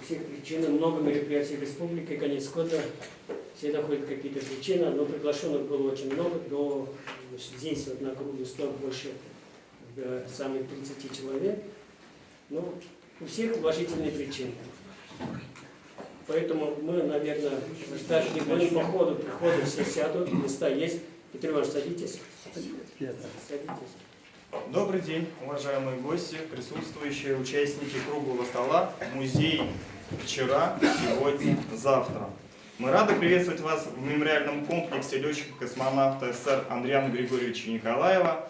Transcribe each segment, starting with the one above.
всех причин, много мероприятий в республике, конец года, все находят какие-то причины, но приглашенных было очень много, здесь вот на круглый стол больше самых 30 человек, но у всех уважительные причины. Поэтому мы, наверное, ждать не будем, по ходу прихода все сядут, места есть. Петр Иванович, садитесь. Садитесь. Добрый день, уважаемые гости, присутствующие участники круглого стола, музей вчера, сегодня, завтра. Мы рады приветствовать вас в мемориальном комплексе летчика-космонавта СССР Андриана Григорьевича Николаева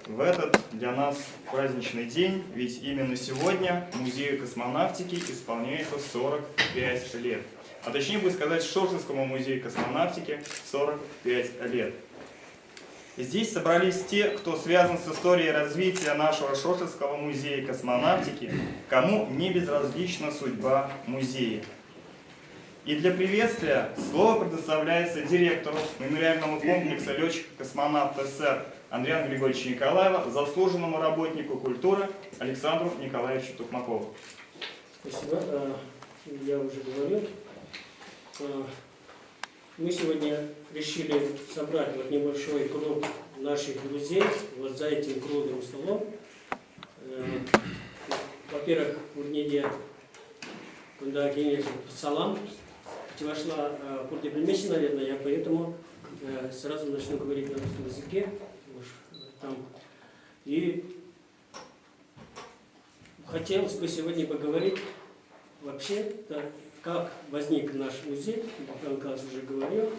в этот для нас праздничный день, ведь именно сегодня Музею космонавтики исполняется 45 лет. А точнее будет сказать, Шоршинскому музею космонавтики 45 лет. И здесь собрались те, кто связан с историей развития нашего Шоршинского музея космонавтики, кому не безразлична судьба музея. И для приветствия слово предоставляется директору мемориального комплекса летчика-космонавта СССР Андриана Григорьевича Николаева, заслуженному работнику культуры Александру Николаевичу Токмакову. Спасибо. Я уже говорил. Мы сегодня решили собрать вот небольшой круг наших друзей вот за этим круглым столом. Во-первых, Урнеде Кундагине Салам. Вошла Курдебельмещи, наверное, я поэтому сразу начну говорить на русском языке. Там. И хотелось бы сегодня поговорить вообще, как возник наш музей, Михаил Николаевич уже говорил,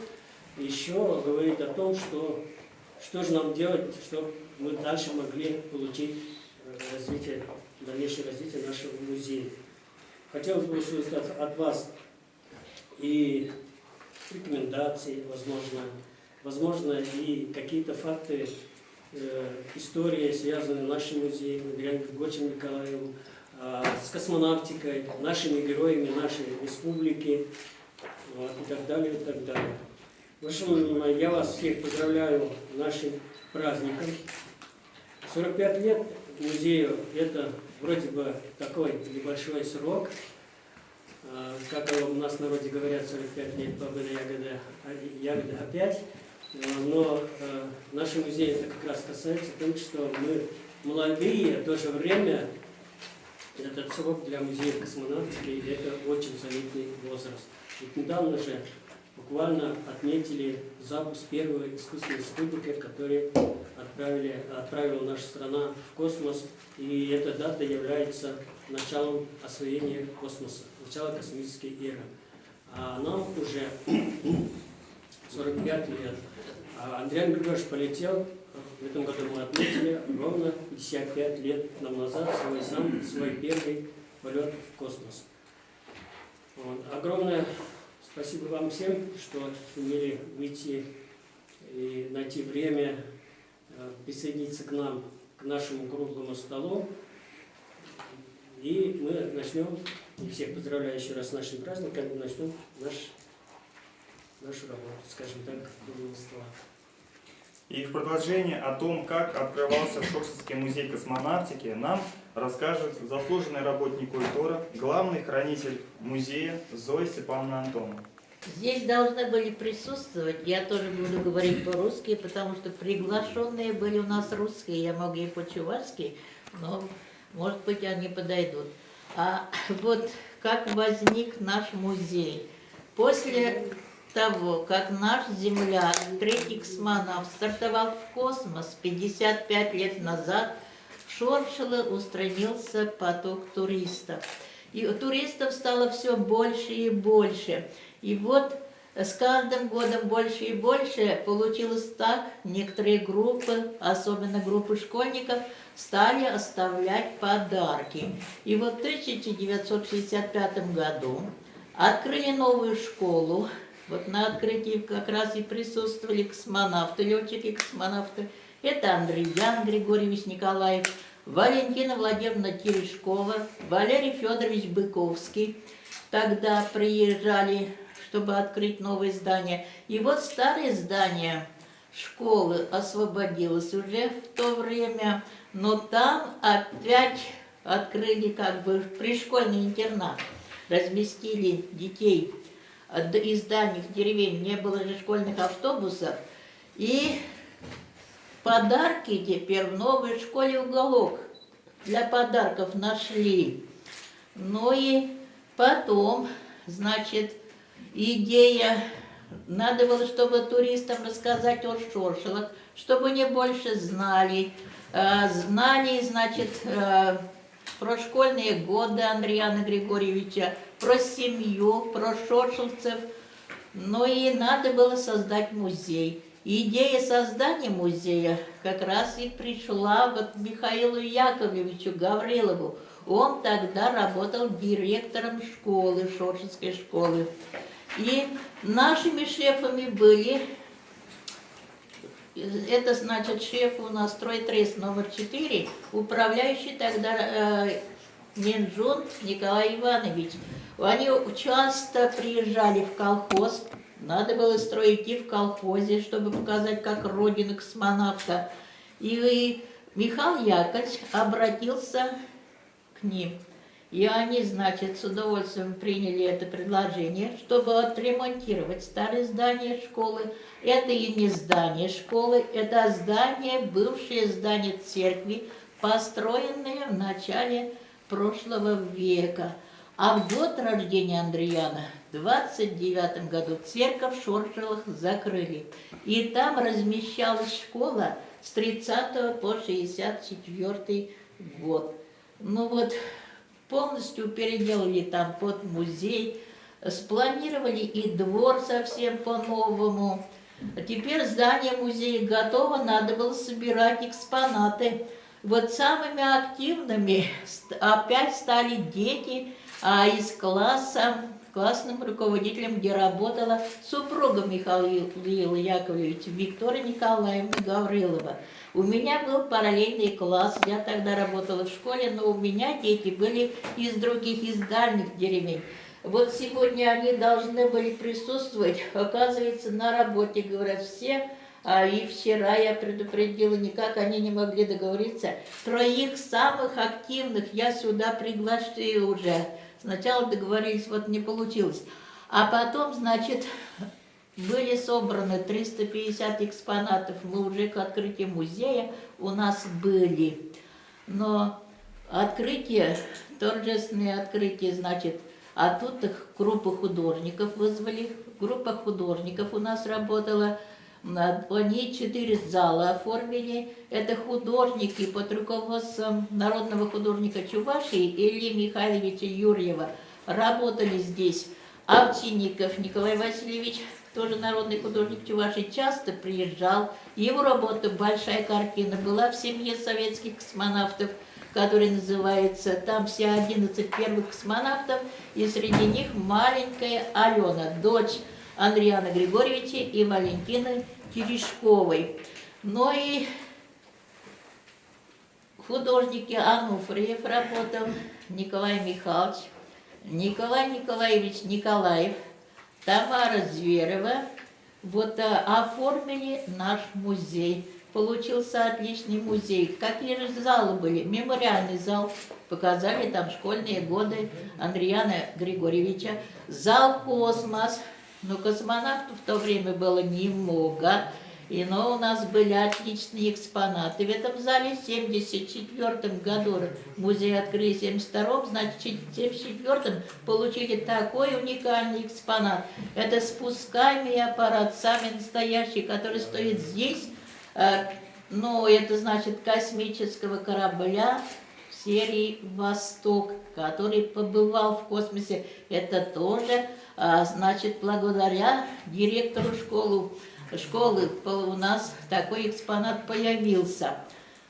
еще говорить о том, что же нам делать, чтобы мы дальше могли получить дальнейшее развитие нашего музея. Хотелось бы услышать от вас и рекомендации, возможно, и какие-то факты, истории, связанные с нашим музеем, Андреем Григорьевичем Николаевым, с космонавтикой, нашими героями нашей республики, вот, и так далее, и так далее. В общем, я вас всех поздравляю нашим праздником. 45 лет музею – это вроде бы такой небольшой срок. Как у нас в народе говорят, 45 лет победа ягода опять. Но наш музей это как раз касается того, что мы молодые, в то же время этот срок для музея космонавтики это очень солидный возраст. Ведь недавно же буквально отметили запуск первой искусственной спутника, который отправила наша страна в космос. И эта дата является началом освоения космоса, начало космической эры. А нам уже 45 лет. А Андрей Григорьевич полетел, в этом году мы отметили, ровно 55 лет нам назад свой первый полет в космос. Вот. Огромное спасибо вам всем, что сумели выйти и найти время присоединиться к нам, к нашему круглому столу. И мы начнем, и всех поздравляю еще раз с нашим праздником, и начнем нашу работу, скажем так, круглого стола. И в продолжение о том, как открывался Шоршинский музей космонавтики, нам расскажет заслуженный работник культуры, главный хранитель музея Зоя Степановна Антонова. Здесь должны были присутствовать, я тоже буду говорить по-русски, потому что приглашенные были у нас русские, я могу и по-чувашски, но, может быть, они подойдут. А вот как возник наш музей. После того, как наш земляк, третий космонавт, стартовал в космос 55 лет назад, в Шоршило устремился поток туристов. И туристов стало все больше и больше. И вот с каждым годом больше и больше получилось так, некоторые группы, особенно группы школьников, стали оставлять подарки. И вот в 1965 году открыли новую школу. Вот на открытии как раз и присутствовали космонавты, летчики-космонавты. Это Андриан Григорьевич Николаев, Валентина Владимировна Терешкова, Валерий Федорович Быковский. Тогда приезжали, чтобы открыть новое здание. И вот старое здание школы освободилось уже в то время, но там опять открыли как бы пришкольный интернат. разместили детей из дальних деревень, не было же школьных автобусов, и подарки теперь в новой школе уголок для подарков нашли. Ну и потом, значит, идея, надо было, чтобы туристам рассказать о Шоршилах, чтобы они больше знали, значит, про школьные годы Андриана Григорьевича, про семью, про шоршилцев. Ну и надо было создать музей. Идея создания музея как раз и пришла вот Михаилу Яковлевичу Гаврилову. Он тогда работал директором школы, Шоршинской школы. И нашими шефами были, это значит шеф у нас стройтрест номер 4, управляющий тогда Минжун Николай Иванович. Они часто приезжали в колхоз. Надо было строить и в колхозе, чтобы показать, как родина космонавта. И Михаил Яковлевич обратился к ним. И они, значит, с удовольствием приняли это предложение, чтобы отремонтировать старое здание школы. Это и не здание школы, это здание, бывшее здание церкви, построенное в начале прошлого века. А в год рождения Андриана, в 29 году, церковь в Шоршилах закрыли. И там размещалась школа с 30 по 64 год. Ну вот, полностью переделали там под музей, спланировали и двор совсем по-новому. А теперь здание музея готово, надо было собирать экспонаты. Вот самыми активными опять стали дети, а из класса, классным руководителем, где работала супруга Михаила Яковлевича, Виктория Николаевна Гаврилова. У меня был параллельный класс, я тогда работала в школе, но у меня дети были из других, из дальних деревень. Вот сегодня они должны были присутствовать, оказывается, на работе, говорят, все. И вчера я предупредила, никак они не могли договориться. Троих самых активных я сюда пригласила уже. Сначала договорились, вот не получилось. А потом, значит, были собраны 350 экспонатов. Мы уже к открытию музея у нас были. Но открытие, торжественное открытие, значит, а тут их группу художников вызвали. Группа художников у нас работала. Они 4 зала оформили. Это художники под руководством народного художника Чувашии Ильи Михайловича Юрьева. Работали здесь Овчинников Николай Васильевич, тоже народный художник Чувашии, часто приезжал. Его работа «Большая картина» была в семье советских космонавтов, который называется, там все 11 первых космонавтов, и среди них маленькая Алена, дочь Андриана Григорьевича и Валентины Терешковой. Ну и художники Ануфриев работал, Николай Михайлович, Николай Николаевич Николаев, Тамара Зверева. Вот оформили наш музей. Получился отличный музей. Какие же залы были? Мемориальный зал. Показали там школьные годы Андриана Григорьевича. Зал «Космос». Но космонавтов в то время было немного, но у нас были отличные экспонаты. В этом зале в 1974 году музей открыли, в 1972, значит, в 1974 получили такой уникальный экспонат. Это спускаемый аппарат, самый настоящий, который стоит здесь, ну, это значит космического корабля серии «Восток», который побывал в космосе. Это тоже, значит, благодаря директору школы у нас такой экспонат появился.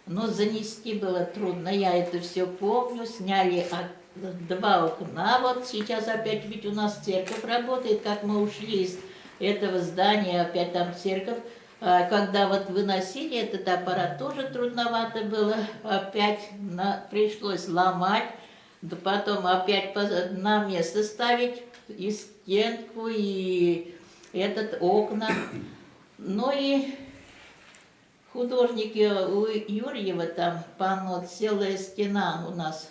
Но занести было трудно, я это все помню. Сняли 2 окна, вот сейчас опять ведь у нас церковь работает, как мы ушли из этого здания, опять там церковь. Когда вот выносили этот аппарат, тоже трудновато было, опять пришлось ломать, да потом опять на место ставить и стенку, и этот окна. Ну и художники у Юрьева там панно, целая стена у нас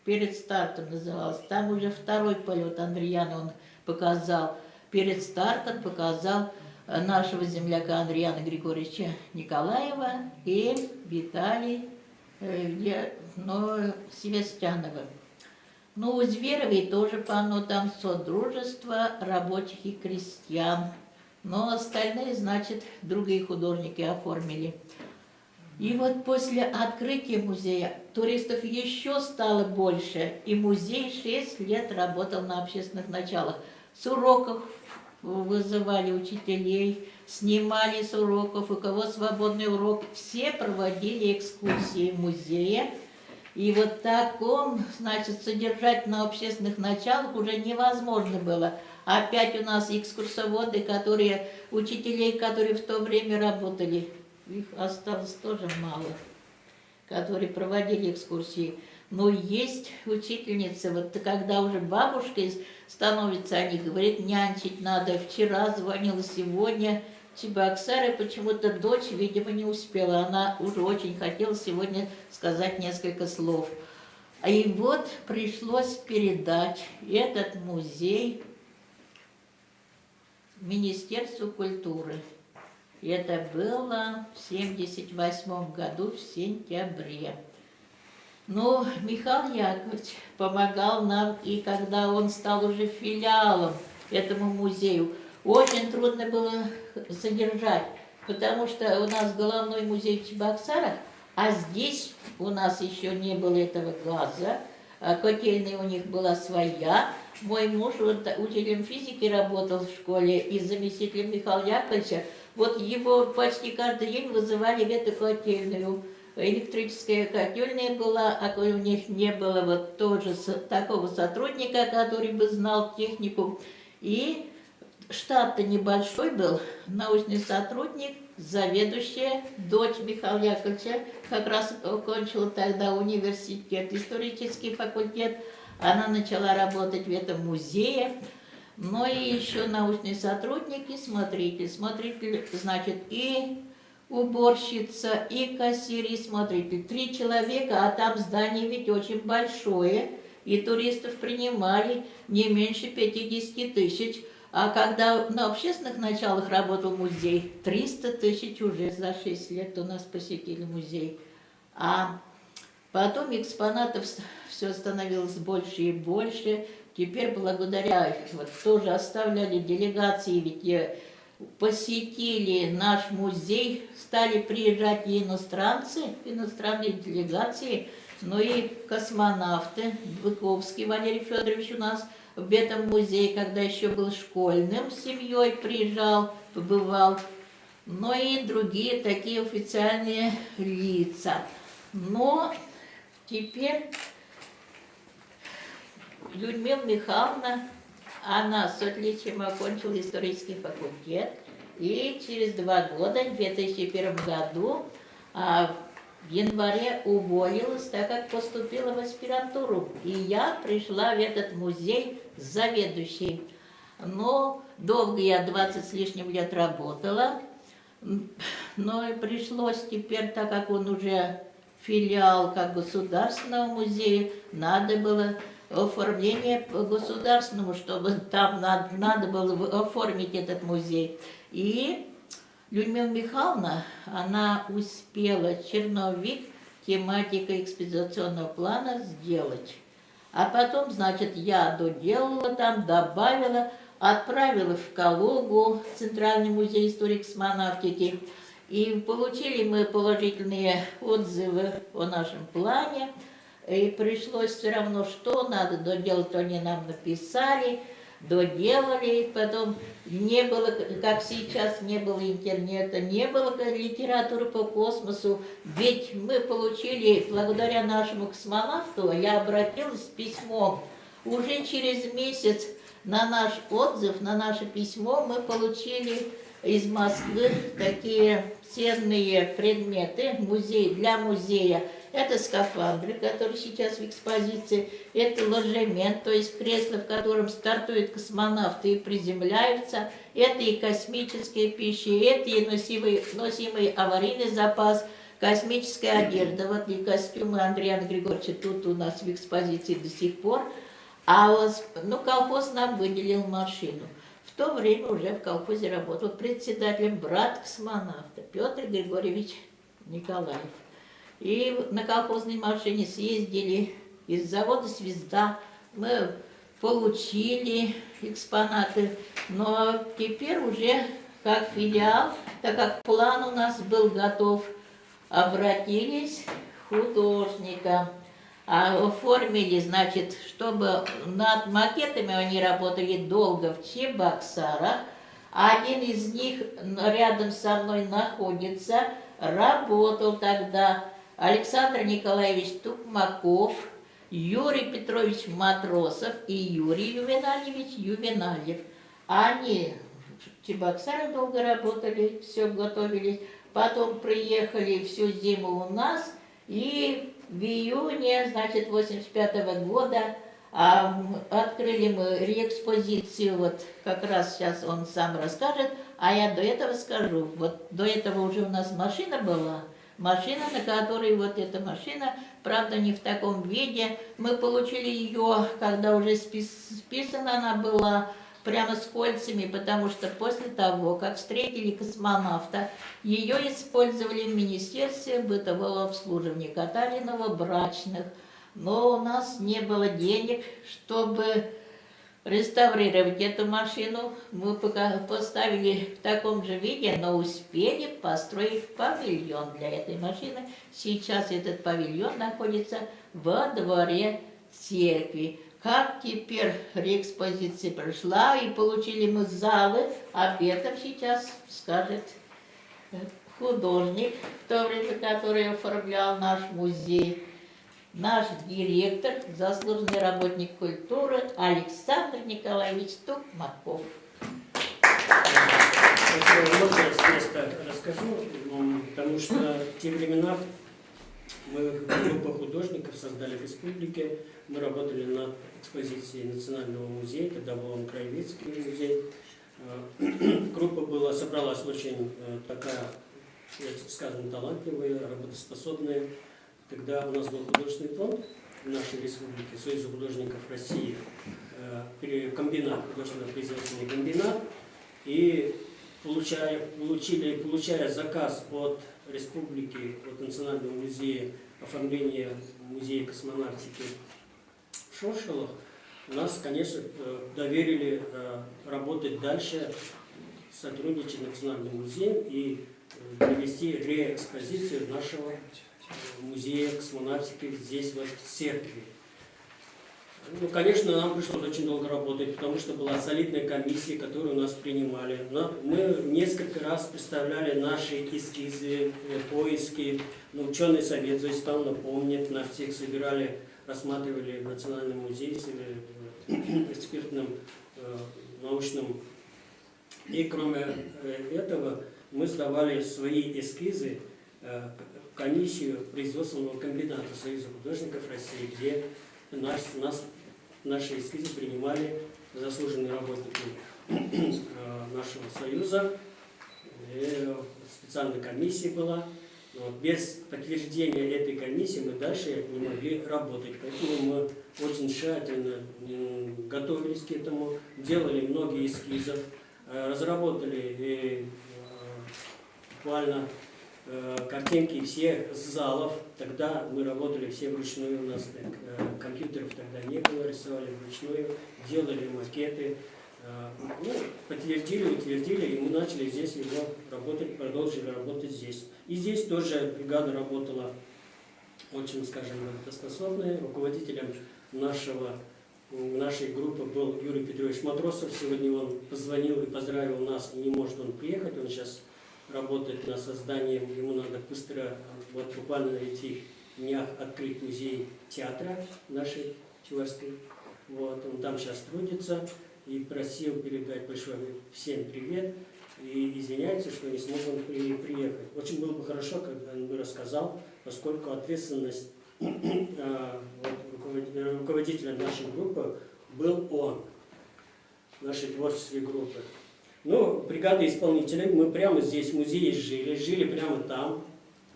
перед стартом называлась. Там уже второй полет Андреяна он показал. Перед стартом показал нашего земляка Андреяна Григорьевича Николаева и Виталий Севастьянова. Ну, у Зверевой тоже полно там содружества рабочих и крестьян. Но остальные, значит, другие художники оформили. И вот после открытия музея туристов еще стало больше. И музей 6 лет работал на общественных началах. С уроков вызывали учителей, снимали с уроков, у кого свободный урок. Все проводили экскурсии в музее. И вот таком, значит, содержать на общественных началах уже невозможно было. Опять у нас экскурсоводы, учителей, которые в то время работали, их осталось тоже мало, которые проводили экскурсии. Но есть учительницы, вот когда уже бабушкой становится, они говорят, нянчить надо. Вчера звонила, сегодня Чебоксары, почему-то дочь, видимо, не успела. Она уже очень хотела сегодня сказать несколько слов. И вот пришлось передать этот музей Министерству культуры. И это было в 1978 году, в сентябре. Но Михаил Яковлевич помогал нам, и когда он стал уже филиалом этому музею, очень трудно было содержать, потому что у нас головной музей в Чебоксарах, а здесь у нас еще не было этого газа, котельная у них была своя. Мой муж вот учителем физики работал в школе и заместителем Михаила Яковлевича. Вот его почти каждый день вызывали в эту котельную. Электрическая котельная была, а у них не было вот тоже такого сотрудника, который бы знал технику. И штат-то небольшой был, научный сотрудник, заведующая, дочь Михаила Яковлевича, как раз окончила тогда университет, исторический факультет. Она начала работать в этом музее. Ну и еще научные сотрудники, смотритель, значит, и уборщица, и кассир, и смотритель. 3 человека, а там здание ведь очень большое, и туристов принимали не меньше 50 тысяч. А когда на общественных началах работал музей, 300 тысяч уже за 6 лет у нас посетили музей. А потом экспонатов все становилось больше и больше. Теперь благодаря, вот тоже оставляли делегации, ведь посетили наш музей, стали приезжать и иностранцы, иностранные делегации, но и космонавты. Быковский Валерий Федорович у нас в этом музее, когда еще был школьным, с семьей приезжал, побывал. Но и другие такие официальные лица. Но теперь Людмила Михайловна, она с отличием окончила исторический факультет, и через 2 года, в 2001 году, в январе уволилась, так как поступила в аспирантуру. И я пришла в этот музей заведующей. Но долго я, 20 с лишним лет работала, но и пришлось теперь, так как он уже филиал как государственного музея, надо было оформление по государственному, чтобы там надо было оформить этот музей. И Людмила Михайловна, она успела черновик тематика экспозиционного плана сделать. А потом, значит, я доделала там, добавила, отправила в Калугу, Центральный музей истории космонавтики. И получили мы положительные отзывы о нашем плане. И пришлось все равно, что надо доделать, они нам написали, доделали. Потом не было, как сейчас, не было интернета, не было литературы по космосу. Ведь мы получили, благодаря нашему космонавту, я обратилась с письмом. Уже через месяц на наш отзыв, на наше письмо мы получили из Москвы такие ценные предметы для музея. Это скафандры, которые сейчас в экспозиции, это ложемент, то есть кресло, в котором стартуют космонавты и приземляются, это и космическая пища, это и носимый аварийный запас, Космическая одежда, вот и костюмы Андрея Григорьевича тут у нас в экспозиции до сих пор. А вот, ну, колхоз нам выделил машину. В то время уже в колхозе работал председателем брат космонавта Петр Григорьевич Николаев. И на колхозной машине съездили из завода «Звезда». Мы получили экспонаты, но теперь уже как филиал, так как план у нас был готов, обратились к художникам. Оформили, значит, чтобы над макетами они работали долго в Чебоксарах. Один из них рядом со мной находится, работал тогда Александр Николаевич Тукмаков, Юрий Петрович Матросов и Юрий Ювенальевич Ювенальев. Они в Чебоксарах долго работали, все готовились. Потом приехали всю зиму у нас, и в июне, значит, 85-го года открыли мы реэкспозицию, вот как раз сейчас он сам расскажет, а я до этого скажу. Вот до этого уже у нас машина была, машина, на которой вот эта машина, правда, не в таком виде. Мы получили ее, когда уже списана она была, прямо с кольцами, потому что после того, как встретили космонавта, ее использовали в Министерстве бытового обслуживания, катали новобрачных. Но у нас не было денег, чтобы реставрировать эту машину. Мы пока поставили в таком же виде, но успели построить павильон для этой машины. Сейчас этот павильон находится во дворе церкви. Как теперь реэкспозиция прошла и получили мы залы, об этом сейчас скажет художник, в то время, который оформлял наш музей, наш директор, заслуженный работник культуры Александр Николаевич Тукмаков. Можно я с места расскажу, потому что в те времена мы, группа художников, создали в республике. Мы работали над экспозицией Национального музея, тогда был он Краеведский музей. Группа собралась очень такая, скажем, талантливая, работоспособная. Тогда у нас был художественный фонд в нашей республике, Союза художников России, комбинат, художественно-производственный комбинат. И получая заказ от республики, от Национального музея, оформления музея космонавтики в Шоршилах, нас, конечно, доверили работать дальше, сотрудничать с Национальным музеем и провести реэкспозицию нашего музея космонавтики здесь, вот, в церкви. Ну, конечно, нам пришлось очень долго работать, потому что была солидная комиссия, которую нас принимали. Но мы несколько раз представляли наши эскизы, поиски. Но ученый совет, Зоистан помнит, нас всех собирали, рассматривали в Национальном музее, экспертном, научном. И кроме этого, мы сдавали свои эскизы в комиссию производственного комбината Союза художников России, где наши эскизы принимали заслуженные работники нашего союза. Специальная комиссия была. Но без подтверждения этой комиссии мы дальше не могли работать. Поэтому мы очень тщательно готовились к этому, делали много эскизов, разработали буквально картинки всех залов. Тогда мы работали все вручную, у нас компьютеров тогда не было, рисовали вручную, делали макеты, подтвердили, утвердили, и мы начали здесь его работать, продолжили работать здесь. И здесь тоже бригада работала очень, скажем, работоспособная. Руководителем нашей группы был Юрий Петрович Матросов. Сегодня он позвонил и поздравил нас, и не может он приехать, он сейчас работает над созданием, ему надо быстро, вот буквально на этих днях открыть музей театра нашей Чувашской. Вот, он там сейчас трудится и просил передать большой всем привет и извиняется, что не смог он приехать. Очень было бы хорошо, когда он бы рассказал, поскольку ответственность руководителя нашей группы был он, нашей творческой группы. Ну, бригада исполнителей, мы прямо здесь в музее жили прямо там,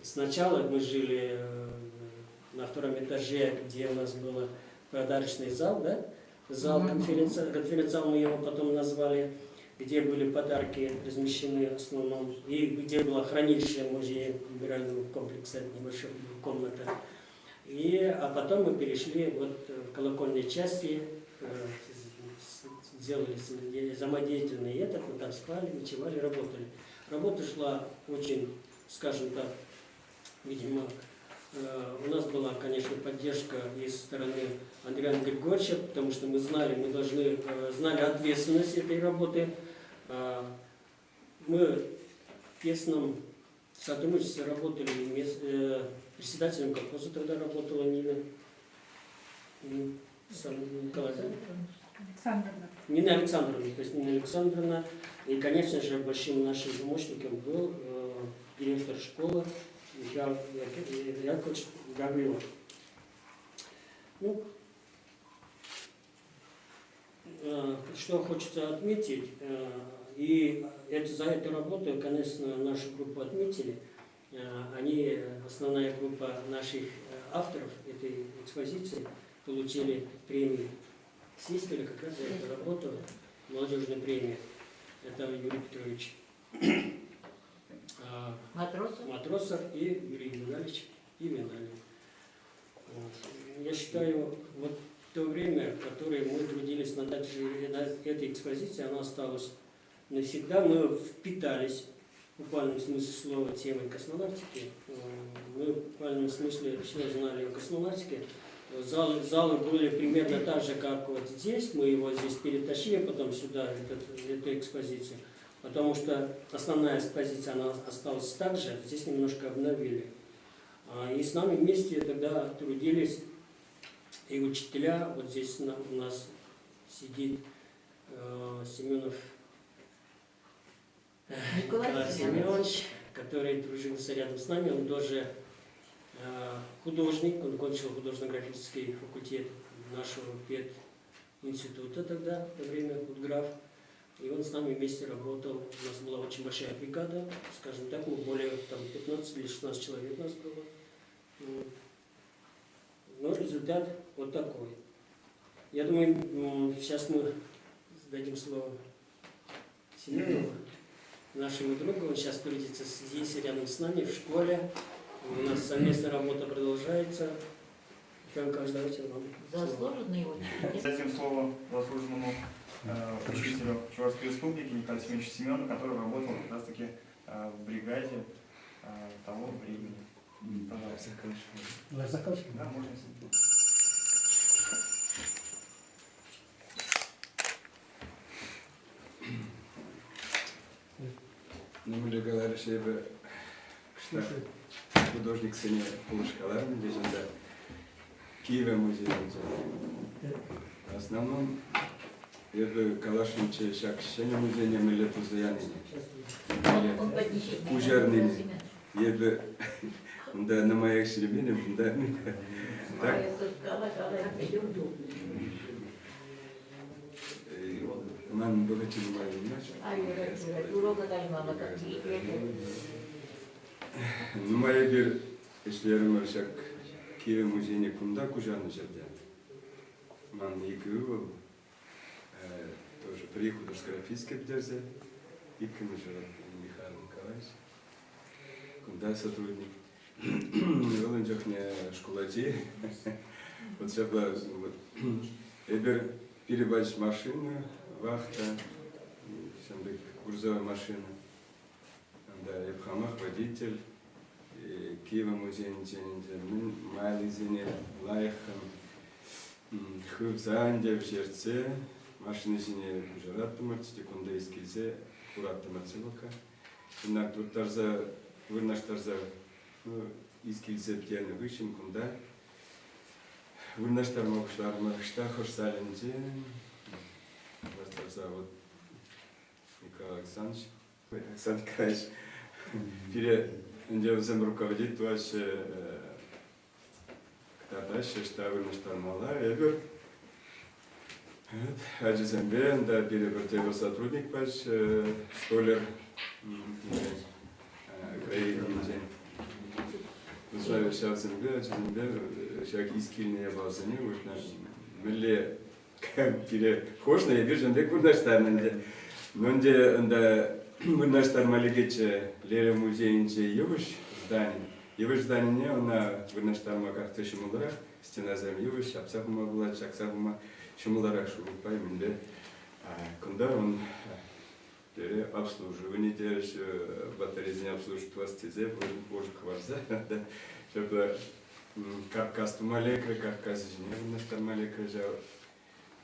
сначала мы жили на втором этаже, где у нас был подарочный зал, да? Зал конференц-зал мы его потом назвали, где были подарки размещены в основном, и где было хранилище музея либерального комплекса, небольшая комната. А потом мы перешли вот в колокольной части, сделали самодеятельный этот, мы там спали, ночевали, работали. Работа шла очень, скажем так, видимо, у нас была, конечно, поддержка и со стороны Андрея Григорьевича, потому что мы знали знали ответственность этой работы. Мы в тесном сотрудничестве работали, председателем колхоза тогда работала Нина Александровна, то есть Нина Александровна. И, конечно же, большим нашим помощником был директор школы Михаил Яковлевич Гаврилов. Ну, что хочется отметить, и за эту работу, конечно, нашу группу отметили. Они, основная группа наших авторов этой экспозиции, получили премию Систеля как раз за эту работу, молодежную премию. Это Юрий Петрович Матросов и Юрий Иванович и Миналин. Я считаю, вот то время, в которое мы трудились над этой экспозицией, оно осталось навсегда. Мы впитались в буквальном смысле слова темой космонавтики. Мы в буквальном смысле все знали о космонавтике. Залы были примерно так же, как вот здесь. Мы его здесь перетащили потом сюда, эту экспозицию. Потому что основная экспозиция, она осталась так же, здесь немножко обновили. И с нами вместе тогда трудились и учителя. Вот здесь у нас сидит Семенов Николай Семенович, который трудился рядом с нами. Он тоже художник, он кончил художественно-графический факультет нашего пединститута тогда, во время Худграф. И он с нами вместе работал. У нас была очень большая бригада, скажем так, мы более 15 или 16 человек у нас было. Но результат вот такой. Я думаю, сейчас мы дадим слово Семенову, нашему другу. Он сейчас трудится здесь, рядом с нами, в школе. У нас совместная работа продолжается. Михаил Николаевич, давайте вам. Заслуженный учитель. Дадим слово заслуженному учителю Чувашской республики Николаю Семеновичу Семену, который работал как раз таки в бригаде того времени. Пожалуйста. Да, можно. Numele galere şeybe kışta hudожник seni buluşkalarını diyeceğinde Киеве музейінде. В основном я бы калашниче шакшене музейне миллет узаянine. Кужарными. Я бы да на моих шеребине да. Так. Ben böyle Numaya bir işlerim var şak Kiev muzeyine kunda kujağını жерде. Ben iki yıl тоже при художественно-графической бдерзе и Камежеров Михаил Николаевич. Кunda сотрудник. Он не школачи. Вот сейчас вот Эбер перебачить машину, вахта, грузовая машина. Да, Епхамах водитель, Киева музейниче, Майлизине, Лайхам, Хывзанде, в Жерце, машины зине Жараттамарците, Кундейскизе, Кураттамарцевака. Инак тут тарза, вырнаш тарза, Искильзе птельно выщем, Кунда. Вырнаш тармакшта, Хошсалинзе, Тарза, вот Николай Александрович. Александр Николаевич, перед руководит ваше дальше штабный штурмала, Эбер. Хаджи Зембен, да, перед его сотрудник ваш, Столер, Грей, Uzay şahsında çizimde şak iskilneye bazını uçna milli biri hoşna yedirjende kurdaşlarınca önce anda kurdaşlar maligeçe Lere muzeyince yavaş zdание ona kurdaşlar makar taşım olarak стеназем yavaş yapsakma bulat çaksakma şum olarak şu payımında kunda on Lere обслуживание держ батарейные обслуживают вас тезе позже кварза чтобы каркас тумалекры каркас инженерный штамалекры жа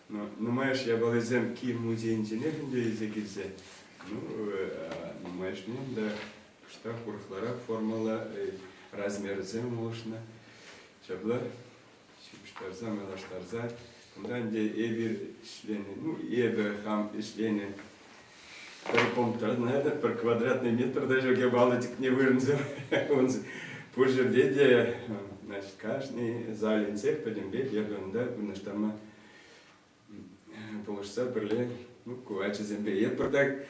ну маешь я был изем ки музей инженерный языке ну маешь не да что курхлара формула размер зем можно чтобы штарза мелаштарза кундан де эвир члени ну эвер хам члени Компьютер, знаете, per квадратный метр даже гебалотик не вырнзел. Он позже деде, значит, каждый залин цех пойдем бег, я говорю, да, значит, там полушца перле, ну, кувачи зембе, я продак,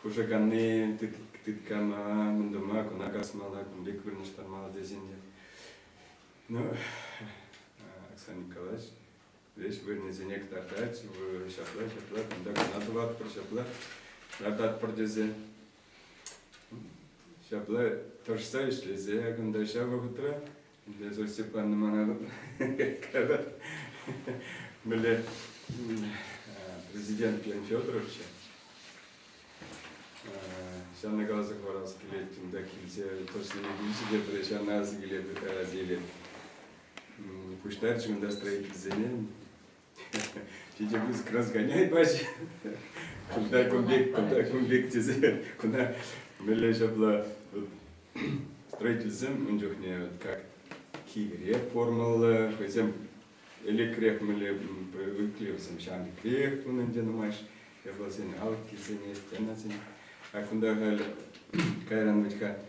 хуже канны, ты кама, мандума, кунака смола, кумбек вырнешь там мало дезинья. Ну, Оксана Николаевич. Вещь вырнезе некоторые дать, в шапла, когда надо ват про шапла, надо продезе. Шапла торжца шлезе, когда шапла утра, для Степана Мана, когда были президент Лен Федорович, сейчас на глазах воровский лет, да кильзе, точно не видите, где сейчас нас гиле разделили. Пуштарчик на строитель земель. Тебе музык разгоняй, бачи. Куда кумбек тезе, куда мележа была строитель зем, он же не как кигре формула, хотим электрик меле привыкли, всем шам электрик, он где намаш, я был сен алки зене, стена зене, а куда галь кайран витка,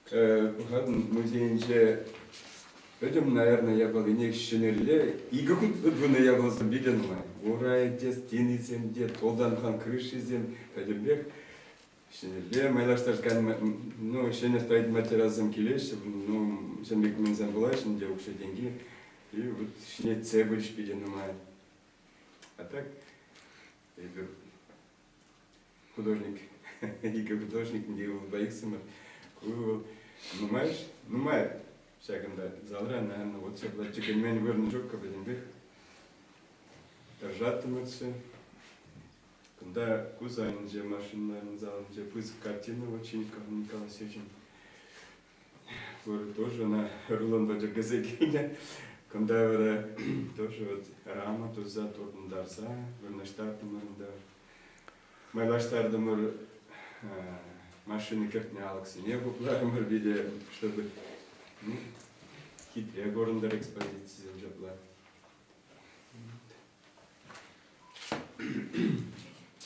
похадн музейнче. Этим, наверное, я был и не щенеле, и как-то я был забилен, ура, где стены зем, где толдан хан крыши зем, пойдем бег, щенеле, моя шташка, ну, щене стоит материал зем килеш, ну, щенбек мен зем была, где вообще деньги, и вот щене цебуль шпиден умает. А так, я говорю, художник, и как художник, где его двоих сымов, ну, маешь, всяком-то залра, наверное, вот все платчики меня не верну жопка, блин, бих. Держатимется. Когда кузан, где машина, зал, где пуск картина, очень как Николай Сечин. Тоже на рулон баджа газеки. Когда тоже вот рама, тут за турн дарса, верна штатом, да. Моя штатом машины кертня Алекса не было, мы видели, чтобы ну, хитрее городер экспозиции уже была.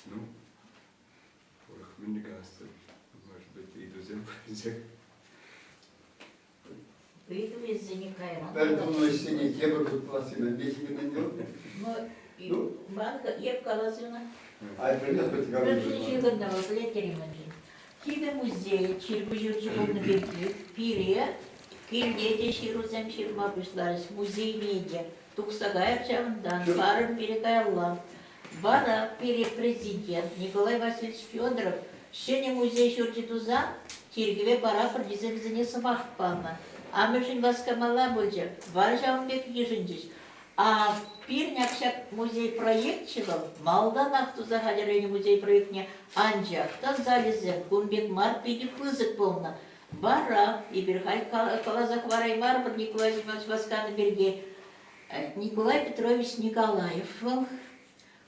Ну, мне кажется, может быть, и друзья, Выйду из-за Никайра. Поэтому еще не кебр тут пластина, вещи не найдет. Ну, банка, Евка Лазина. Ай, принес бы тебя Рождение годного плетериманджи. Кида музея, Чирбужурджи Богнабирки, Пирия, Кирдете Ширузем Ширма пришлась, музей медиа, Туксагая Чавандан, Баром Перекаялла, Бара перепрезидент Николай Васильевич Федоров, Щене музей Шурчитуза, Тиргиве Бара продизем занеса Махпана, Амышин Васкамала Бульджа, Варжаумбек Ежинджич, а Пирнякшак музей проектчилов, Малданах Тузахадерени музей проектне Анджах, Тазализе, Кунбек Мар Пиди Пызык полна, Бара, и Берхаль Калазах Варай Мармар, Николай Зимович Васка на береге, Николай Петрович Николаев,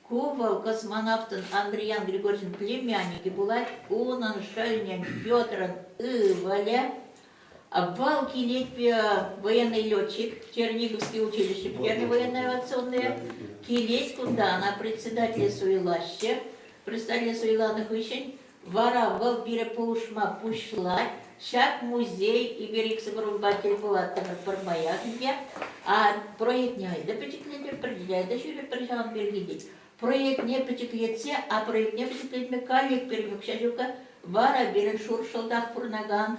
Ковал, космонавтын Андреян Григорьевич, племянники, Булат Унан, Шальнян, Петран, Валя, Валки Летпия, военный летчик, Черниговское училище, первое военное авиационное, Килесь Кундана, председатель Суилаще, представитель Суиланых Ищень, Вара Валбира Пушма Пушла, Шак музей и Берикса Грубатель Палатана Пармаякня, а проект не айда потеклетер определяет, да шуре прижал Бергидить. Проект не потеклетсе, а проект не потеклет Мекалик Пермюкшадюка, Вара Берешур Шалдах Пурнаган,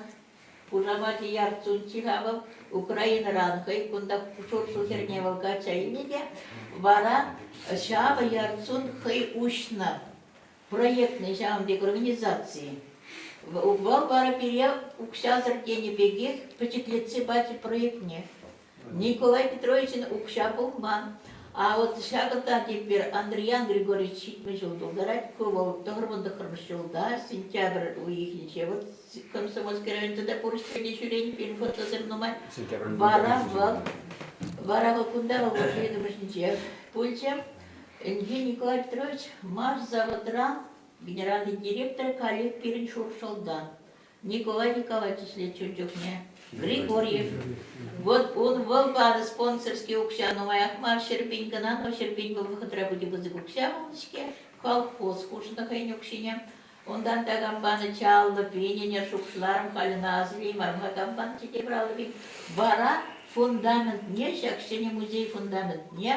пужамати ярцун чихавал, Украина ранхай, кунда шуршу херневал качайниде, вара шава ярцун хай ушна. Проектный шамдик организации. Вара пере укшазар день бегих, почетлицы бати проектне. Николай Петрович укша Бухман. А вот шагата теперь Андриан Григорьевич Читмешил Долгарать, Ковал, Дохрван да, сентябрь у их ничего. Вот комсомольский район тогда поручили чурень, перефотозернумай. Вара кунда вложили домашничев. Пульчем, Николай Петрович, марш заводран, генеральный директор Калик Переншуршалдан. Николай Николаевич Лечунчукне. Григорьев. Вот он был спонсорский укша, но моя Ахмар Щербинка, но Щербинка выходра будет в укша, колхоз, хушна хайнюкшиня. Он дан тагамбана чалла, пененя, шукшларм, халиназли, мармха гамбан, тетебралви. Бара фундамент не, шакшене музей фундамент не.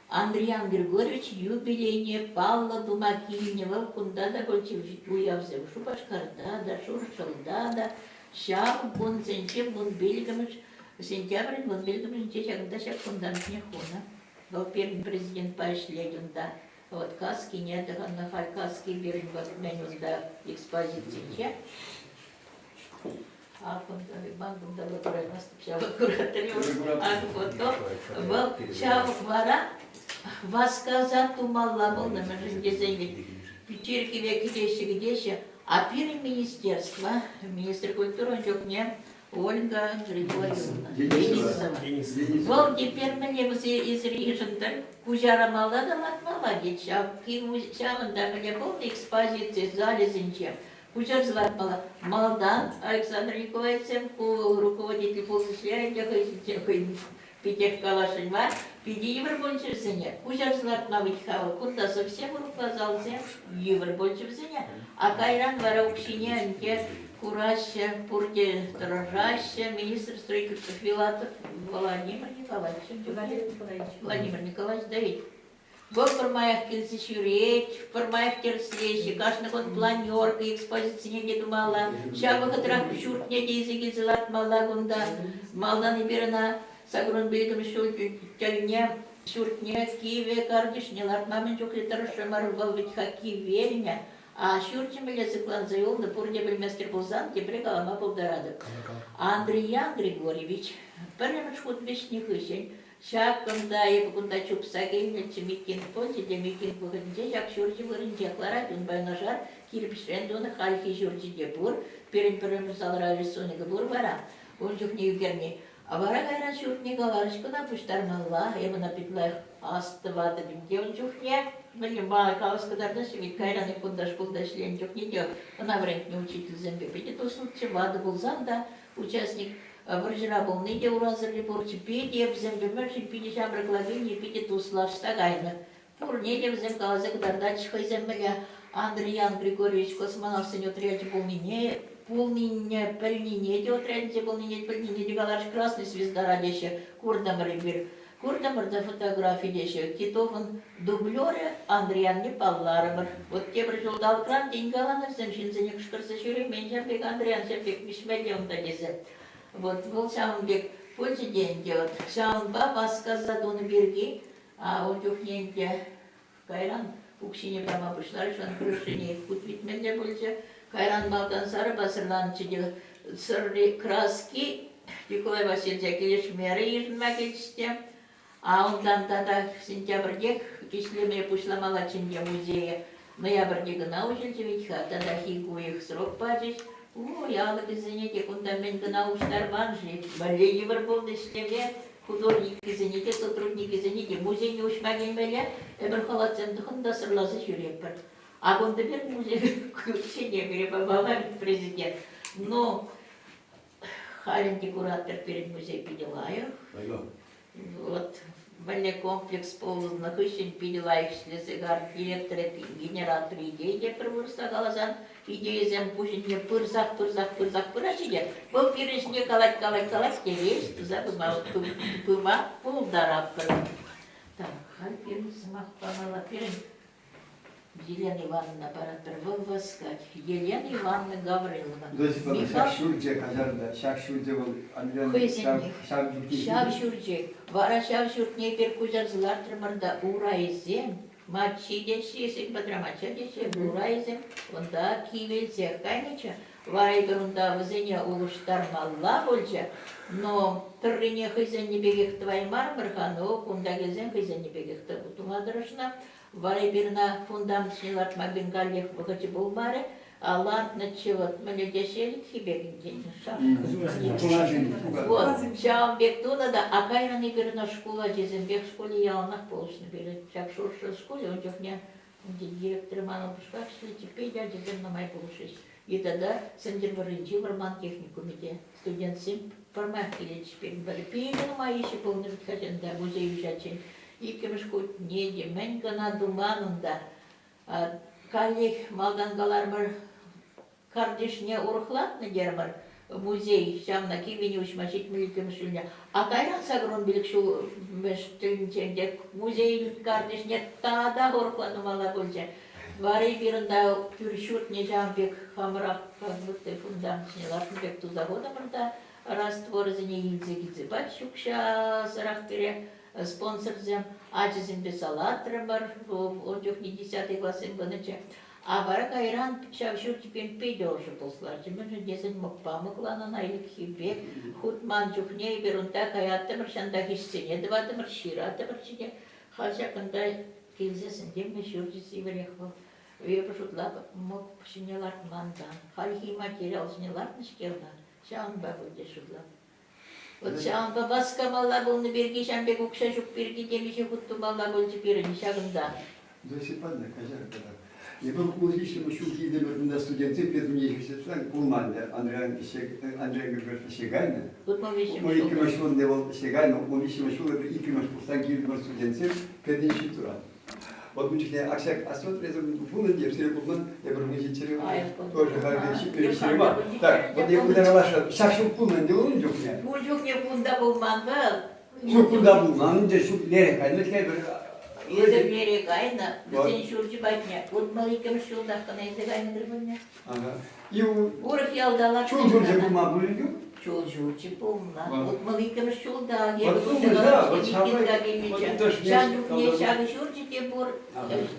Андриан Григорьевич юбилейне, Павла Думакинева, кундада больше уявзев, шупашкарда, да шуршалда, Шам, бун зенчем, бун бельгамыш, сентябрь, бун бельгамыш, когда шаг фундамент не хона. Был первый президент пошледен, да. Вот каски нет, на каски берем вот меню да экспозиции. А фундамент банком да вот наступила кураторию. А фото был шам вара восказа тумала был на межде зенит. Печерки веки где а первое министерство, министр культуры, он Ольга Григорьевна Денисова. Вот теперь мне из Рижента, Кужара Малада молодец, а Кимучаман мне полная экспозиция в зале Зинчем. Кужар звать Малдан Александр Николаевич, руководитель полусляя, Питер Калашинва, Пиди евро больше в зене. Кужар звать Мавитхава, куда совсем указался, евро больше в зене. А Кайран Вараукшине, Анте, Кураща, Пурде, Дрожаща, министр строительства Филатов Владимир Николаевич. Владимир Николаевич, Давид. Был формаях кельсичуреть, формаях терслещи, кашна кон планерка, экспозиция не думала. Шаба хатрах шуртня дезиги зелат мала гунда, малда не берена. Сагрон бельгам шуртня, шуртня, киве, кардишня, лартмамен чухли тарашамар волвитха киверня. А шуртня были заклан заел, на пурде был мастер Бузан, те пригала полдорада. Андриан Григорьевич, первым шхут вишних ищень, шаком да, я покунда чупсаген, микин поти, де микин пуханде, шак шуртня вырынде, кларат, он байнажар, кирпишрендона, хальхи шуртня бур, первым салра рисуни габур вара, он чухни югерни. А вара гайран шуртня галарочку на пуштармалла, я на петлах астывата бинте, он чухне, Малюба, кавскадарда, ведь кайран и кундаш лентюк не делал. Она вряд не учитель земли. Пойдет услуги, вада был занда, участник врачера был не делал разорли порчи, педи, в земле мерши, педи жабра кладыни, педи туслаш тагайна. Пурнеди в земле кавскадарда, чихай земля, Андриан Григорьевич космонавт сенет ряд полнине, полнине, пельнине, идет ряд полнине, пельнине, галаш красный звезда радища, курдам рыбир. Курдамар до фотографии дешев, Титован дублеры, Андриан не Павларабар. Вот те пришел дал кран, день галана, земчин за них шкарса шюри, меньше бег Андриан, шепек мишмелем тадизе. Вот был сам бег, пользы день делать. Сам баба сказал он берги, а он дюхненьте кайран, уксине прямо пришла, что он крушение вкут ведь меньше больше. Кайран Балкан Сара Басарлан чидил сырли краски, Николай Васильевич Акелиш меры ежемагельчите. А он там тогда в сентябре, если мне пошла малачинья музея, ноябрь гана учился ведь тогда хигу их срок падать. О, я лак из занятия, он там мен гана уштарман жить. Более вербовный шлеме, художник из занятия, сотрудник из занятия, музей не ушмаген беля, эберхала центр, да срлаза шурепер. А он теперь музей ключение перебывала президент. Но Халин декуратор перед музеем Педелаев. Вот, вале комплекс полных ищен Педелаев слезыгар, директор генератор идеи, где первурса галазан, идея зем пушин не пырзах, пырачиде. Был перешне калать, тересь, забывал, пыма, полдараппер. Так, халь перен смах помала, перен. Елена Ивановна аппаратор Волваскать, Елена Ивановна Гаврилова. Dolayısıyla şakşurca kadarda, şakşurca bu Andren Хызенник, şakşurca. Шавшурчик, вара шавшуртне перкузарзылар тырмырда урайзем, матчи дешесек, батрамача дешек, урайзем, онда кивелзе кайнича, вайгырунда вызене улуштар малла болча, но тыррине хызенне бегех твай мармырха, но кунда гезен хызенне бегех тумадырышна, варайбирна фундаментнилар мабингаллех выхочи булбаре, алар начеват малядешелик хибегин Вот, сейчас бектуна да, а кайраны бирна школа жезенбек школе ялнах полушны бери. Шак шуршы школе, он жохня директор мана пушкак шли, теперь я жезен на май полушись. И тогда сендер варынчи варман техникумите студент сим пармах или теперь бали. Пейгана май еще полный житхачен, да, музей ужачен. И кемешкут неде, мен гана думанында. Калих малгангалармар кардишне урхлатны дермар. Музей, шам на кивине учмашить миликем шульня. А кайран сагрон билик шул мештинченде музей кардишне тада урхлану мала болча. Варей бирында пюршут не жамбек хамрак как будто фундаментне лапнбек туда годамырда раствор зене инзе бат шукша сарах пере спонсор зем ачызем бесалатры бар он жоқ не 10 классым быныча. А бара кайран шавшур типен пейдёржы болсылар. Жемін жүндесін мұқпамықланын айлық хибек, хутман жүхне берунда каяттымыр, шанда кешсене дыватымыр, ширатымыр чиде. Халшақында келзесін демме шүржесі верех бол. Вепі жұтлап мұқ пшынелар мандан. Халхи материал жнелар нышкелна. Шаун ба бұлде жұтлап. Вот шаун ба басқа малла болны берге, шамбек ұқша жүк берге, демеше құтты малла болжы берін шағында. Dolayısıyla kaçar kadar. Yapım uzun şuki demirinde studentim pedmiye hissedilen kullandı. Andren Gürgür Şegayna. O iki maşun deval Şegayna, o iki maşun ve iki maşun girdim studentim pedin şitura. Вот мы чуть аксак асот резон фунт я все kullan yapım geçirir. Тоже harbi пересерима. Так, вот я буду ваша шакшу kullan diyor mu yok yani? Bu çok ne bunda bulmandı. Şu kullan bulmanınca şu nereye kaynak Это мере гайна, бізден шуржы байтня. Вот маликам шулдаққана езі гайна дырбылня. Ага. И у Урық ялдалар. Чул журжы bulma bulundu. Чул журжы булна. Вот маликам шулда. Вот да, вот шабай. Шандукне шагы шуржы тебур.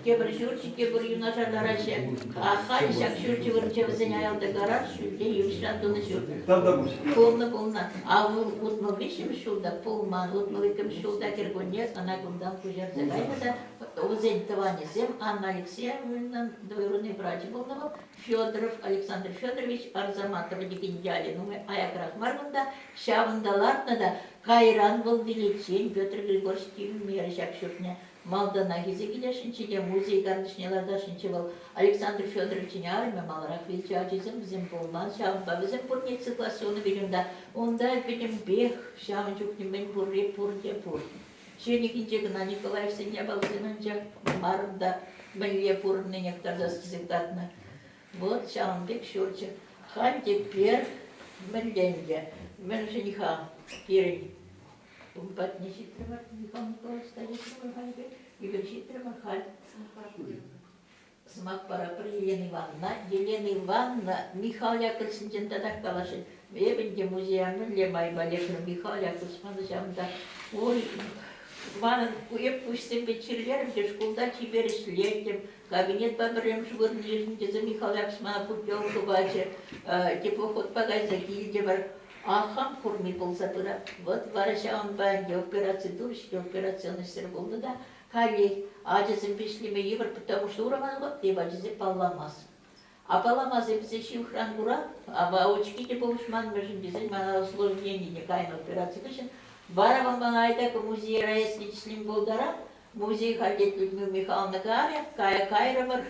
Тебір шуржы тебур юнашарларашы. Ахай шаг шуржы вырча візен аялда гараж шулде юшрандуны шурды. Там да булсын. Полны булна. А вот маликам шулда пулман. Вот маликам шулда кергонне. Ана гундан кужарзы гайна да. Узень Таванезем, Анна Алексеевна, двоюродный братья Волнова, Федоров Александр Федорович, Арзаматова Дикиндяли, ну мы Аякрах Маргунда, Шавандаларна да, Кайран был величень, Петр Григорьевич Тиммер, Шакшурня, Малдана Гизегиляшинчиде, музей Гардышнелардашинчи был, Александр Федорович Нярме, Малрах Вильчачизем, Земполман, Шаванба, Земпурни циклационы видим, он да, видим, бег, Шаванчук, Немен, Пурре, Пурде, Пурде. Шеникинче гына Николаев сене балзынынча марында миле пурны нектарда сызыктатны. Вот Шамбек шурча. Хан теперь миленде. Мен жениха перед. Умпат не шитрема, Михаил Николаевич стоит в халбе. И шитрема халь. Смак пара при Елена Ивановна. Елена Ивановна Михаил Яковлевич тадах калаши. Эбенде музея миле майбалешна Михаил Яковлевич мандашамда. Ой, Бана куеп пустым вечерлерімде школда чиберішлетім, кабинет бабырым шыбырын жерінде за Михаил Яковлевич путевку бачы, теплоход пагайза кейде бар. Ахам курми болса бұра. Вот варашауын бәнде операция дурышке операционный сыр болды да, калей, ажызым пешлеме евр, потому что ураман год, деп ажызы палламаз. А палламаз епсе шивхран бура, а очки де болушман мәжін безін, мана усложнение не кайна операция кышын, Барабан бана айтак музей райсничным болдара, музей ходит Людмила Михайловна Гаря, Кая Кайровар,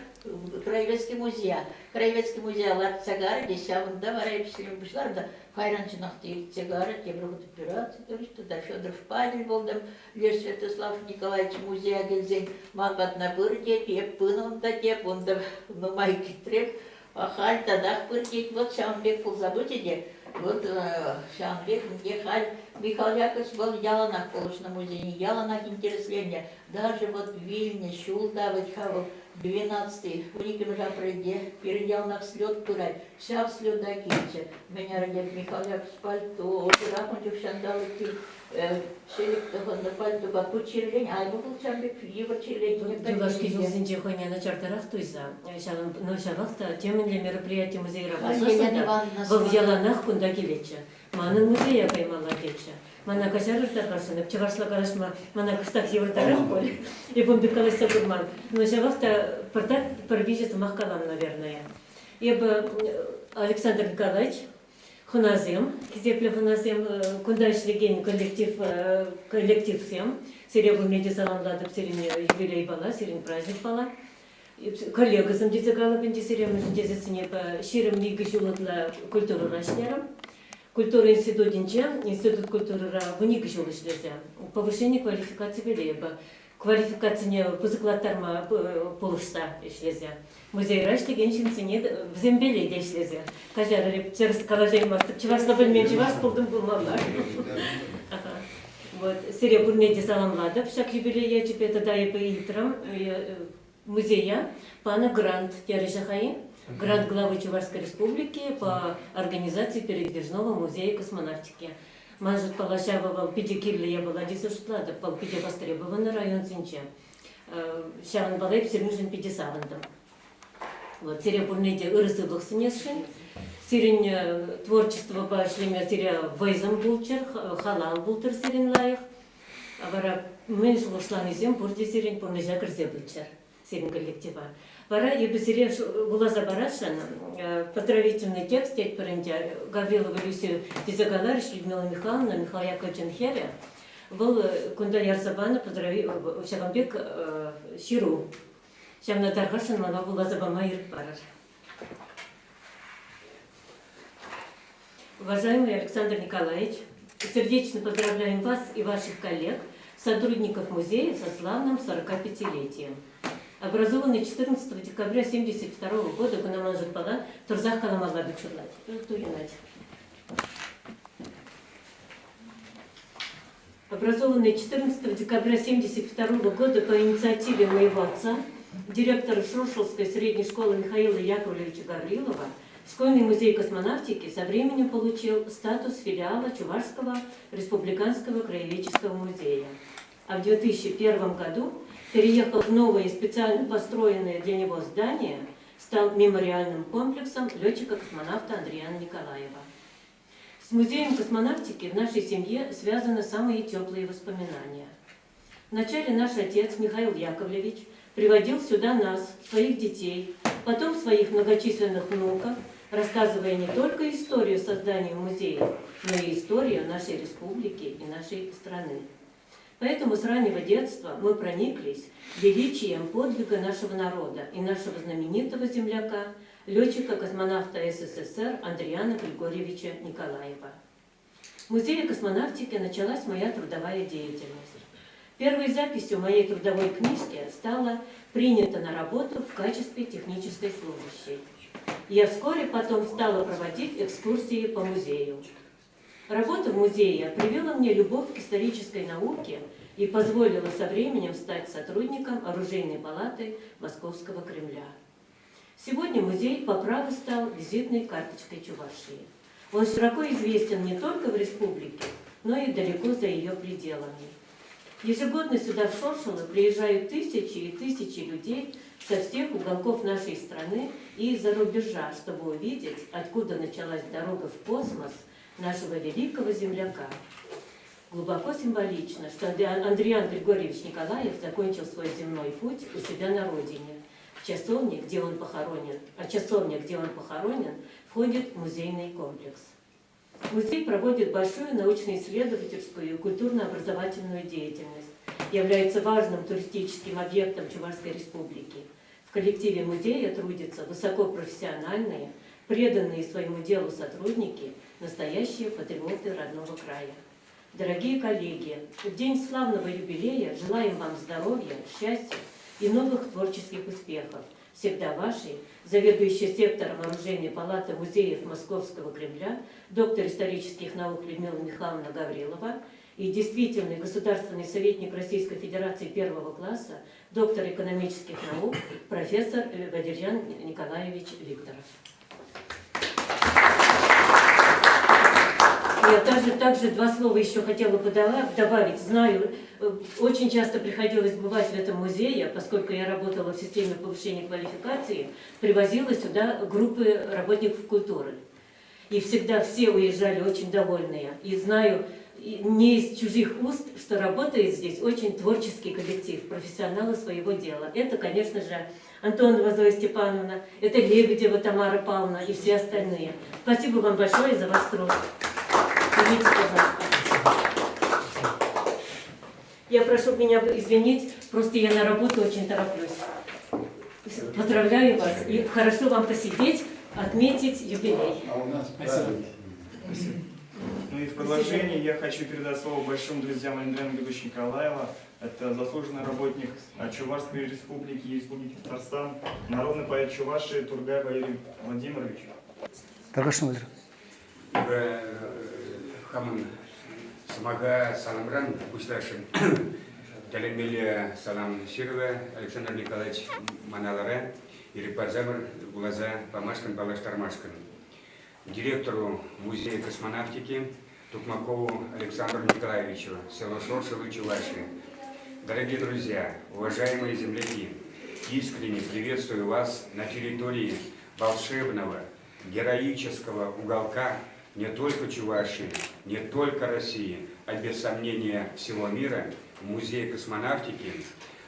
Краеведский музей. Краеведский музей алар цагары, десявында варай пишлем бушлар да, Хайранчынахты цагары, тебрухут операции, то есть туда Федоров Павел болдым, Леш Святослав Николаевич музей агельзен, Магатна бырдет, еп пынында теп, онда нумайки треп, Ахаль тадах бырдет, вот Шамбек пул забытие, Вот Шамбек Михаил Яковлевич был в Яланах, на музее, Яланах интересление. Даже вот в Вильне, Шулда, Вичхаву, 12-й, у них уже перед Яланах слет турай, вся в слёда кича. Меня родит Михаил Яковлевич пальто, Рахматюк Шандалыки, Шелик на пальто, по черлень, а его был Шамбек, его черлень. Девушки Жулзинчи Хоня на чартарах туйса. Но шавахта темен для мероприятия музея в Яланах кундаки веча. Манын музея каймала веча. Мана кашарыр тархасынып, чыгарсла карашма, мана кыстак евротарах коль. И бомбикалыса гурман. Но шавахта пробежит махкалам, наверное. Ибо Александр Николаевич Хуназем, Кизепле Хуназем, кундашлеген коллектив всем. Серебряный меди саламладып, серине юбилей бала, серин праздник бала. Коллегасым дезегалып, серебряный дезесіне ширым лиги жулытла культуру рашлером. Культура институтинче, институт культуры вуник жол ишлезе. Повышение квалификации белеба. Квалификацияне пузыклаттарма полышса ишлезе. Музей раш деген шинсене в зембеле ишлезе. Кажары через калажайма, чевасла бельмен чевас полдым булмалар. Вот, серебряный саламладов, шаг юбилея чепета дайбы итрам музея, пана грант Тережахаи, грант главы Чувашской республики по организации передвижного музея космонавтики. Мажет Палашава Пидикирли я была дисуштлада, пал Пиди востребованный район Зинче. Шаван Балайб Сермюжин Пидисавандом. Вот, серебряный ырысы был снесшин. Сирень творчество башлеме сиря вайзам булчер, халал бултер сирень лайх. А вара мы шлошлан изем бурди сирень порнежа крзе булчер, сирень коллектива. Вара ибо сиря гулаза барашан, поздравительный текст теть парендя, Гаврилова Люси Дизагалариш, Людмила Михайловна, Михаил Яковлевич Херя, был кунда Ярзабана поздравил Шагамбек Ширу. Шамна Тархашин мана гулаза бамайр парар. Уважаемый Александр Николаевич, сердечно поздравляем вас и ваших коллег, сотрудников музея со славным 45-летием. Образованный 14 декабря 1972 года Гунаман Жутпала Турзах Каламала Бечурлать. Образованный 14 декабря 1972 года по инициативе моего отца, директора Шуршилской средней школы Михаила Яковлевича Гаврилова, Школьный музей космонавтики со временем получил статус филиала Чувашского республиканского краеведческого музея. А в 2001 году, переехав в новое специально построенное для него здание, стал мемориальным комплексом летчика-космонавта Андриана Николаева. С музеем космонавтики в нашей семье связаны самые теплые воспоминания. Вначале наш отец Михаил Яковлевич приводил сюда нас, своих детей, потом своих многочисленных внуков, рассказывая не только историю создания музея, но и историю нашей республики и нашей страны. Поэтому с раннего детства мы прониклись величием подвига нашего народа и нашего знаменитого земляка, летчика-космонавта СССР Андриана Григорьевича Николаева. В музее космонавтики началась моя трудовая деятельность. Первой записью моей трудовой книжки стала принята на работу в качестве технической служащей. Я вскоре потом стала проводить экскурсии по музею. Работа в музее привела мне любовь к исторической науке и позволила со временем стать сотрудником оружейной палаты Московского Кремля. Сегодня музей по праву стал визитной карточкой Чувашии. Он широко известен не только в республике, но и далеко за ее пределами. Ежегодно сюда в Шоршило приезжают тысячи и тысячи людей со всех уголков нашей страны и из-за рубежа, чтобы увидеть, откуда началась дорога в космос нашего великого земляка. Глубоко символично, что Андриан Григорьевич Николаев закончил свой земной путь у себя на родине. В часовне, где он похоронен, входит музейный комплекс. Музей проводит большую научно-исследовательскую и культурно-образовательную деятельность, является важным туристическим объектом Чувашской республики. В коллективе музея трудятся высокопрофессиональные, преданные своему делу сотрудники, настоящие патриоты родного края. Дорогие коллеги, в день славного юбилея желаем вам здоровья, счастья и новых творческих успехов, Всегда вашей, заведующий сектором оружейной палаты музеев Московского Кремля, доктор исторических наук Людмила Михайловна Гаврилова и действительный государственный советник Российской Федерации первого класса, доктор экономических наук, профессор Вадиржан Николаевич Викторов. Я также два слова еще хотела бы добавить. Знаю, очень часто приходилось бывать в этом музее, поскольку я работала в системе повышения квалификации, привозила сюда группы работников культуры. И всегда все уезжали очень довольные. И знаю не из чужих уст, что работает здесь очень творческий коллектив, профессионалы своего дела. Это, конечно же, Антонова Зоя Степановна, это Лебедева Тамара Павловна и все остальные. Спасибо вам большое за ваш труд. Извините, пожалуйста. Я прошу меня извинить, просто я на работу очень тороплюсь. Поздравляю вас и хорошо вам посидеть, отметить юбилей. А у нас Спасибо. Спасибо. Ну и в продолжении я хочу передать слово большим друзьям Андрея Григорьевича Николаева. Это заслуженный работник Чувашской республики и Республики Татарстан, народный поэт Чувашии Тургай Валерий Владимирович. Хорошо. Хамын самага саламран усташын Талемелия салам Сирова Александр Николаевич Маналара и Репазамр Глаза Помашкан Палаштармашкан, директору музея космонавтики Тукмакову Александру Николаевичу, село Шоршево, Чувашия. Дорогие друзья, уважаемые земляки, искренне приветствую вас на территории волшебного, героического уголка не только Чувашии, не только России, а без сомнения всего мира, в Музее космонавтики.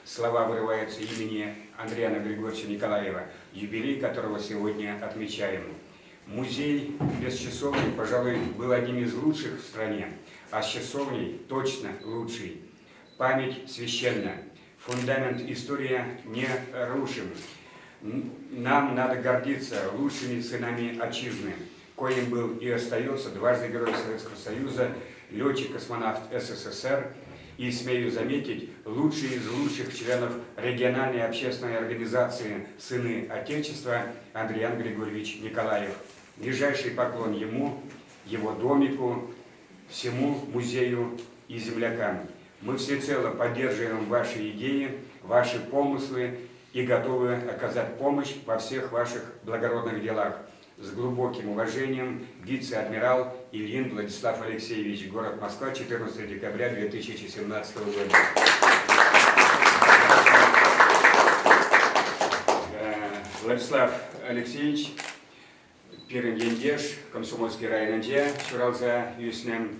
Слова вырываются имени Андрея Григорьевича Николаева, юбилей которого сегодня отмечаем. Музей без часовни, пожалуй, был одним из лучших в стране, а с часовней точно лучший. Память священна, фундамент история не рушим. Нам надо гордиться лучшими сынами отчизны, коим был и остается дважды Герой Советского Союза, летчик-космонавт СССР и, смею заметить, лучший из лучших членов региональной общественной организации «Сыны Отечества» Андриан Григорьевич Николаев. Нижайший поклон ему, его домику, всему музею и землякам. Мы всецело поддерживаем ваши идеи, ваши помыслы и готовы оказать помощь во всех ваших благородных делах. С глубоким уважением, вице-адмирал Ильин Владислав Алексеевич, город Москва, 14 декабря 2017 года. Владислав Алексеевич, Пирин Ендеш, Комсомольский район Анджия, Шуралза, Юснем,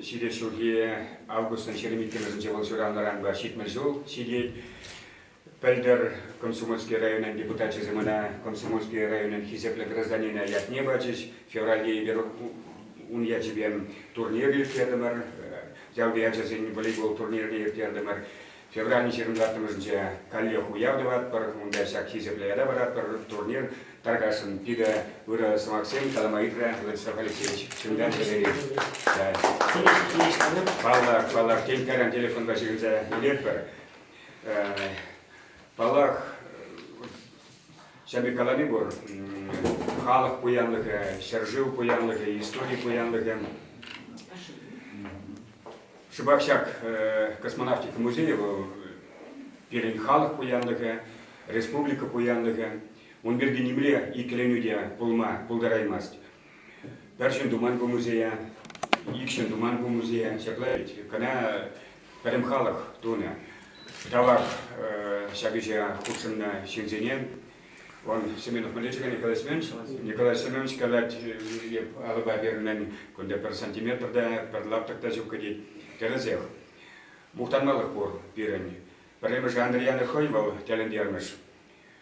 Сидет Шургия, Август Черемиткин, Жанджевал Шуралнаран, Башит Мельзул, Сидет. Пельдер, Комсомольский район, депутат Чизымана, Комсомольский район, Хизепля гражданина Ят Небачич, феврале беру уньячебен турниры пердемер, взял биячазин волейбол турниры пердемер, феврале черемлатым жнче коллегу явдыват, пар ундасяк Хизепля ядаварат, пар турнир, Таргашин пида выра Самаксим, Таламаитра, Владислав Алексеевич, Чемдан Валерий. Палах, тенькаран телефон баширца Илетпер. Палах шаби каламибор, халах пуянлыха, шаржил пуянлыха, истории пуянлыха. Шибакшак космонавтика музея, перед халах пуянлыха, республика пуянлыха, он бергенемле и кленюдя пулма, пулдараймасть. Першин думанку музея, икшин думанку музея, шаклавить, когда перед халах туна. Талах Шагича Худшина Шинзине, он Семенов Малечка Николай Семенович, когда Алаба Бернен, куда per сантиметр да, per лаптак тазю кади, терезех. Мухтан малых пор пирани. Паремеш Андриана Хойвал, Телендермеш.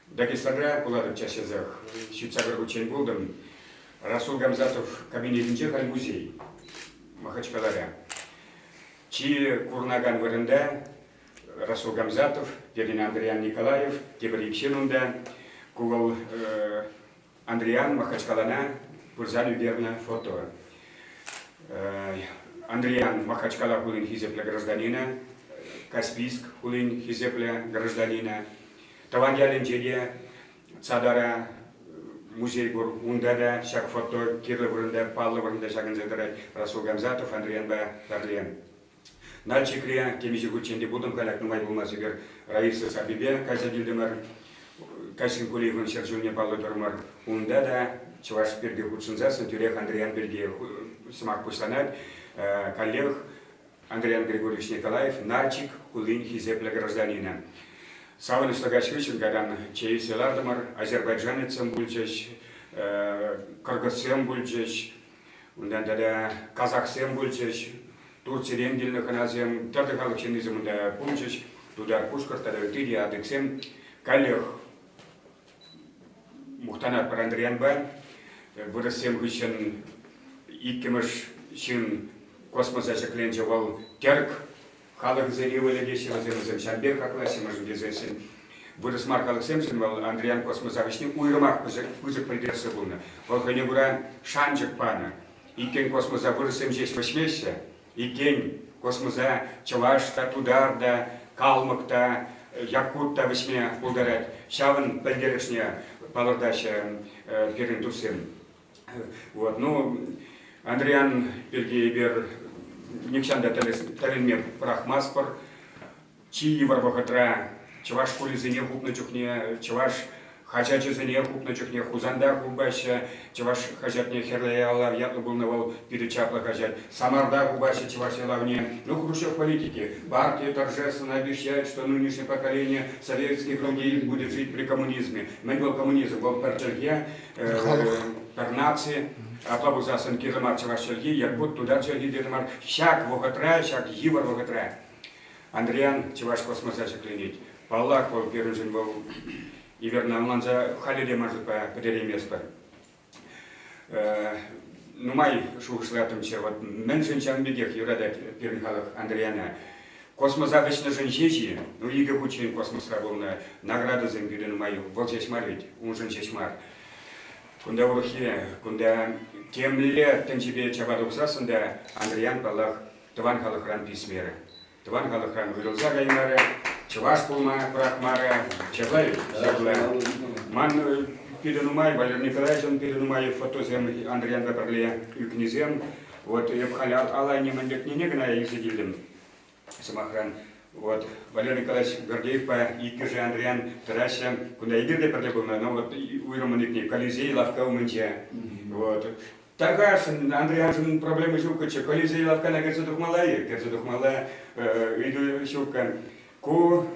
Дагестагра, Куладов Часезах, Щуцагр Учень Булдам, Расул Гамзатов, кабинет Нчехаль музей, Махачкаларя. Чи Курнаган Варенда, Расул Гамзатов, Перин Андриан Николаев, Тибрик Шинунда, Кувал Андриан Махачкалана, Пурзалю верно фото. Андриан Махачкала Хулин Хизепля гражданина, Каспийск Хулин Хизепля гражданина, Тавандя Ленджеде, цадара музей бур ундада шак фото Кирилл бурында Павлов бурында шагын задырай Расул Гамзатов Андриан Барлен. Нальчикрия кемиже гученде будем каляк нумай булмас егер Раиса Сабибе Казадилдемар Касин Кулиевын Сержуне Павлов Дормар ундада чуваш перге худшинзасын тюрех Андриан Бельгиев смак пустанат коллег Андриан Григорьевич Николаев Нальчик Кулин Хизепля гражданина. Саван Штагашвичен, когда чей селардамар, азербайджанецем бульчеш, кыргызсем бульчеш, унданда казахсем бульчеш, турциден дилны каназем, тарды халыкченизм унда бульчеш, тудар пушкар, тада тиди адексем, калех мухтанат пар Андриан Бан, вырасем гыщен иккемыш шин космоса чекленчевал терк, халық зеревелі деші өзімізім шамбек хақласы можем дезесін. Вырыс Марк Алексеевичен был Андриан космозавичный уйрымақ күзік білдерсі бұлны. Ол көне бұра шанчық паны. Икен космоза вырысым жеш вышмеші. Икен космоза Чавашта, Тударда, Калмыкта, Якутта вышме бұлдарат. Шавын білдерішне палырдашы перін тұрсым. Вот, ну, Андриан Пергей бер Никшанда талинме прахмаспор, чьи варвахатра, чаваш кулизыне хупна чухне, чаваш хачачызыне хупна чухне, хузанда хубаща, чаваш хачатне херлеяла, ятлы был навал перечапла хачат, самарда хубаща, чаваш ялавне. Ну, Хрущев в политике. Партия торжественно обещает, что нынешнее поколение советских людей будет жить при коммунизме. Мы был коммунизм, был партия, нации. Аплабу засын кирмар чаваш челги, якут туда челги дедмар, шак вогатра, шак гивар вогатра. Андриан чаваш космоса чекленить. Паллах был первый жен был, и верно, он за халиде может по место. Ну, май шухшлатым че, вот, меньшин чан бегех, юрадат пернхалах Андриана. Космоса обычно жен жечи, ну, ига хучин космоса был на награду за империю мою, вот здесь марить, он жен чешмар. Кунда урхе, кунда темле тенчебе чабадуксасында Андриан Паллах Тван халыхран письмері. Тван халыхран вырылза гаймары, чаваш пулма прахмары, чаблай заглай. Ман перенумай, Валерий Николаевич перенумай фотозем Андриан Бабарле юкнизем. Вот я бхалял алай не мандек не негна я сидилем самохран. Вот Валерий Николаевич Гордеев по икеже Андриан Тарася, куда игры проблемы, но вот уйроманик не Колизей лавка у меня. Вот. Такаш Андриан проблемы шукача, Колизей лавка на Герцедухмалае, иду шука. Ку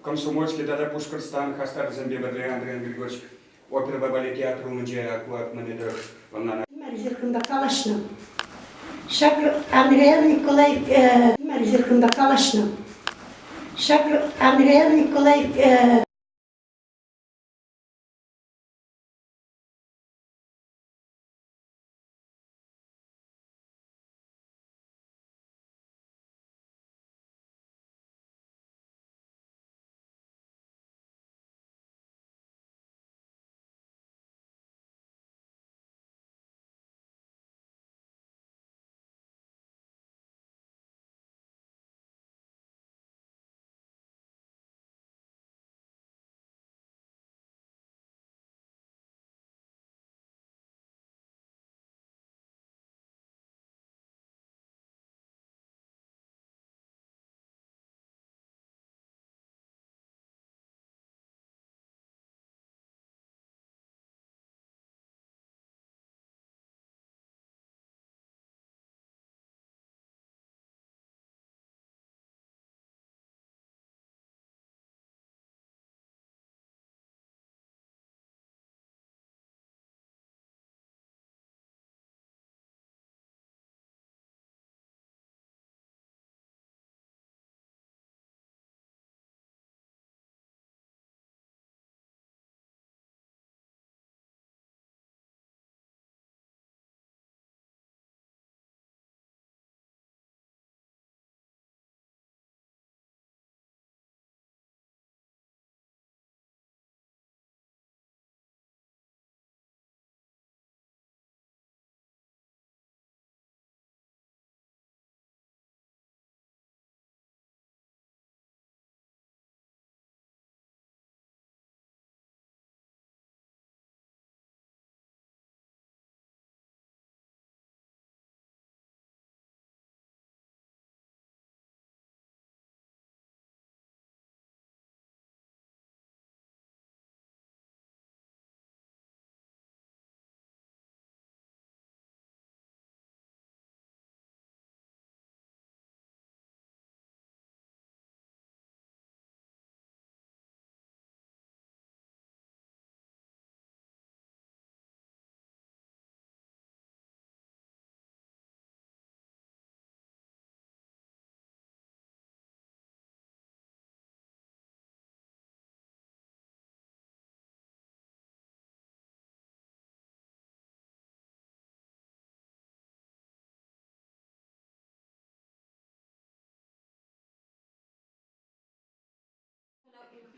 Комсомольский тогда Пушкарстан, Хастар Замбеберле Андриан Григорьевич, опера Бабали театр у меня, акват манедр, ванна. Зеркында калашным. Шак Андриан Николаев, зеркында калашным. Шак Андриан Николаев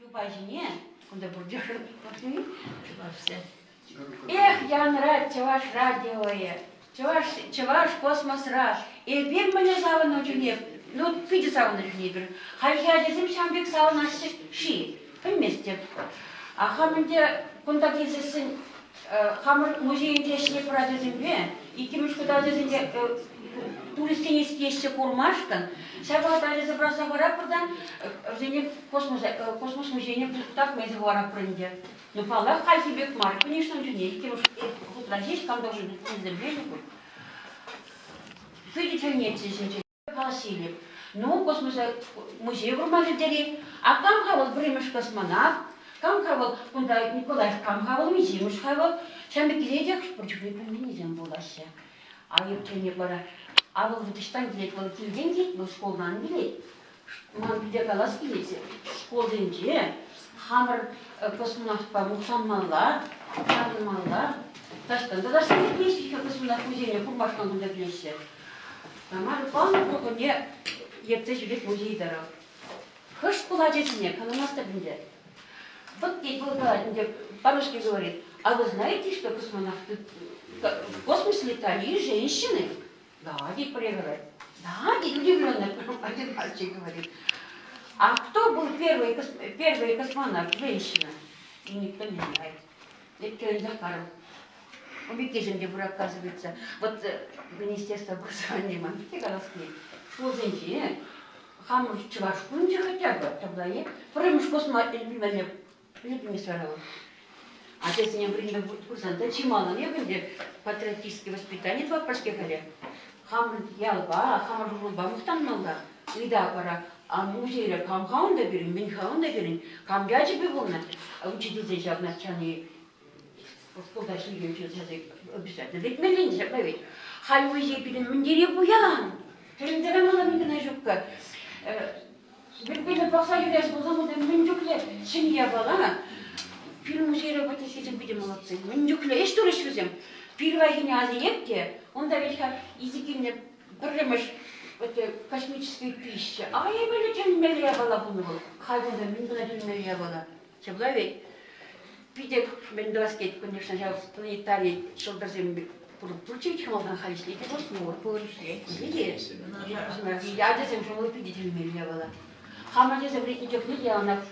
Юбажине, куда бурдешь, эх, янра, чаваш радиое, чаваш космосра, и бег мне савана джунеп, ну, пиди савана джунеп, халья дезим шамбек савана ши, вместе. А хамде, куда дезисин, хамр музей тешне прадезимбе, и кимиш куда дезимбе, туристические еще курмашкан, сейчас дали забраться в аэропорта, в космос музей так мы из аэропорта. Ну, пала хальтибек марк, конечно, не кимиш вот разишь, там должен быть издержание. Видите, нет, здесь полосили. Ну, космос музей в Румалидере, а там хавал бремеш космонавт, там хавал, куда Николаев, там хавал мизимуш хавал, чем бекидек, против не помним было все. А я не пора. А вот в Штане делать какие деньги, мы школу нам делать. Мы бедекалась делать. Школу деньги, хамр космонавт по Мухаммала, Шаммала. Таштан, да даже не есть еще космонавт музей, курмашкан куда плесе. Тамар пан, только не епте живет музей дорог. Хаш школа детей, канонasta бенде. Вот и было, по-русски говорит. А вы знаете, что космонавты в космос летали и женщины? Да, Дик проверяет. Да, Дик удивленно, один мальчик говорит. А кто был первый космонавт, женщина? И никто не знает. Никто не закарал. У Микижин, где оказывается, вот Министерство образования, мамки городские, школ женщины, хамр чувашку, ничего хотя бы, тогда я, прыгнешь космонавт, не сварила. А если не время будет курсанта, чимало не будет патриотическое воспитание, два пашкехали. Хамр ялба, хамр жулба, мухтан малда. Ида пора, а музея камхаунда берем, минхаунда берем, камбяджи бегуна. Учитель же обначальный, куда шли учитель обязательно. Ведь мы не забывай. Хальвызи берем, мандире буян. Телендера мала мингана жукка. Бирбиле пахса юряс болзаму да минджукле семья бала. Фильм музей работает, этим будем молодцы. Минджукле, я что решил? Первая гениальная, он давит языки прямыш космической пищи. А я бы летел миллия была бунул. Хайбуда мингана миллия была. Чеблавей. Пидек мендоваскет, конечно, я в планетарии шелдерзем получить хмалдан халисли. Это вот мор порушили. Видишь? Я дезем шел пидеть миллия была. Хамаде заврить не она.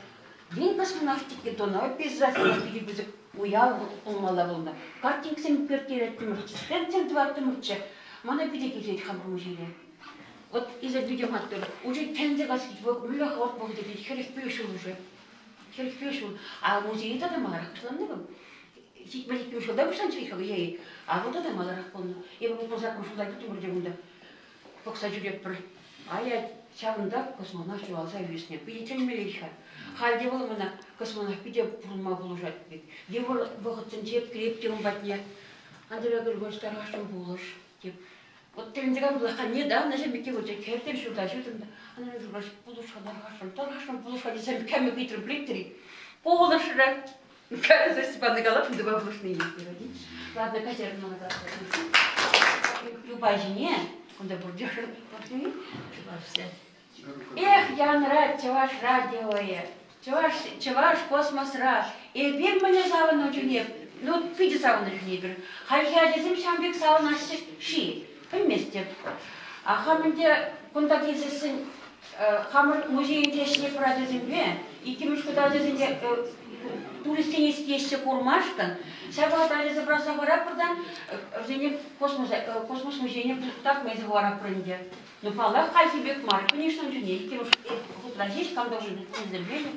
День космонавтики то на обязательно перебудет уял умала волна. Картинг сем пертерет тимурчи, стенцем два тимурчи. Мана бидеки жить хамружили. Вот из-за людей маттер уже тензе гаскит в млях вот бог дебит херих пешил уже. Херих пешил. А музей это марах шланным. Хит мали пешил, да бушан чихал ей. А вот это марах полно. И вот по закону шла тимур дегунда. Покса журек пр. А я чавында космонавт жуалса весне. Пидетен мелиха. Халде был мына космонавт пиде пурма булужат бит. Девор вахытын жеп крепким батне. Андыра гөргөн старашым булыш деп. Вот тендеган булаха не да, на жемке вот кертем шуда шуда. Ана гөргөш булушалар хашым, тарашым булушали жем кеме битр бликтри. Полышра. Кажется, Степан Николаевич два булышны есть. Ладно, катерна на газ. Юбажине, куда бурдешь, эх, янра, чаваш радиое, чаваш космосра, и бег мне савана джунеп, ну, пиди савана джунеп, халья дезим шамбек савана ши, вместе. А хамде, куда дезисин, хамр музей тешне прадезимбе, и кимиш куда дезимбе, туристические еще курмашкан, сейчас дали забраться в аэропорта, космос музей так мы из аэропорта. Ну, пала хальтибек марк, конечно, не кимиш вот разишь, там должен быть издержание.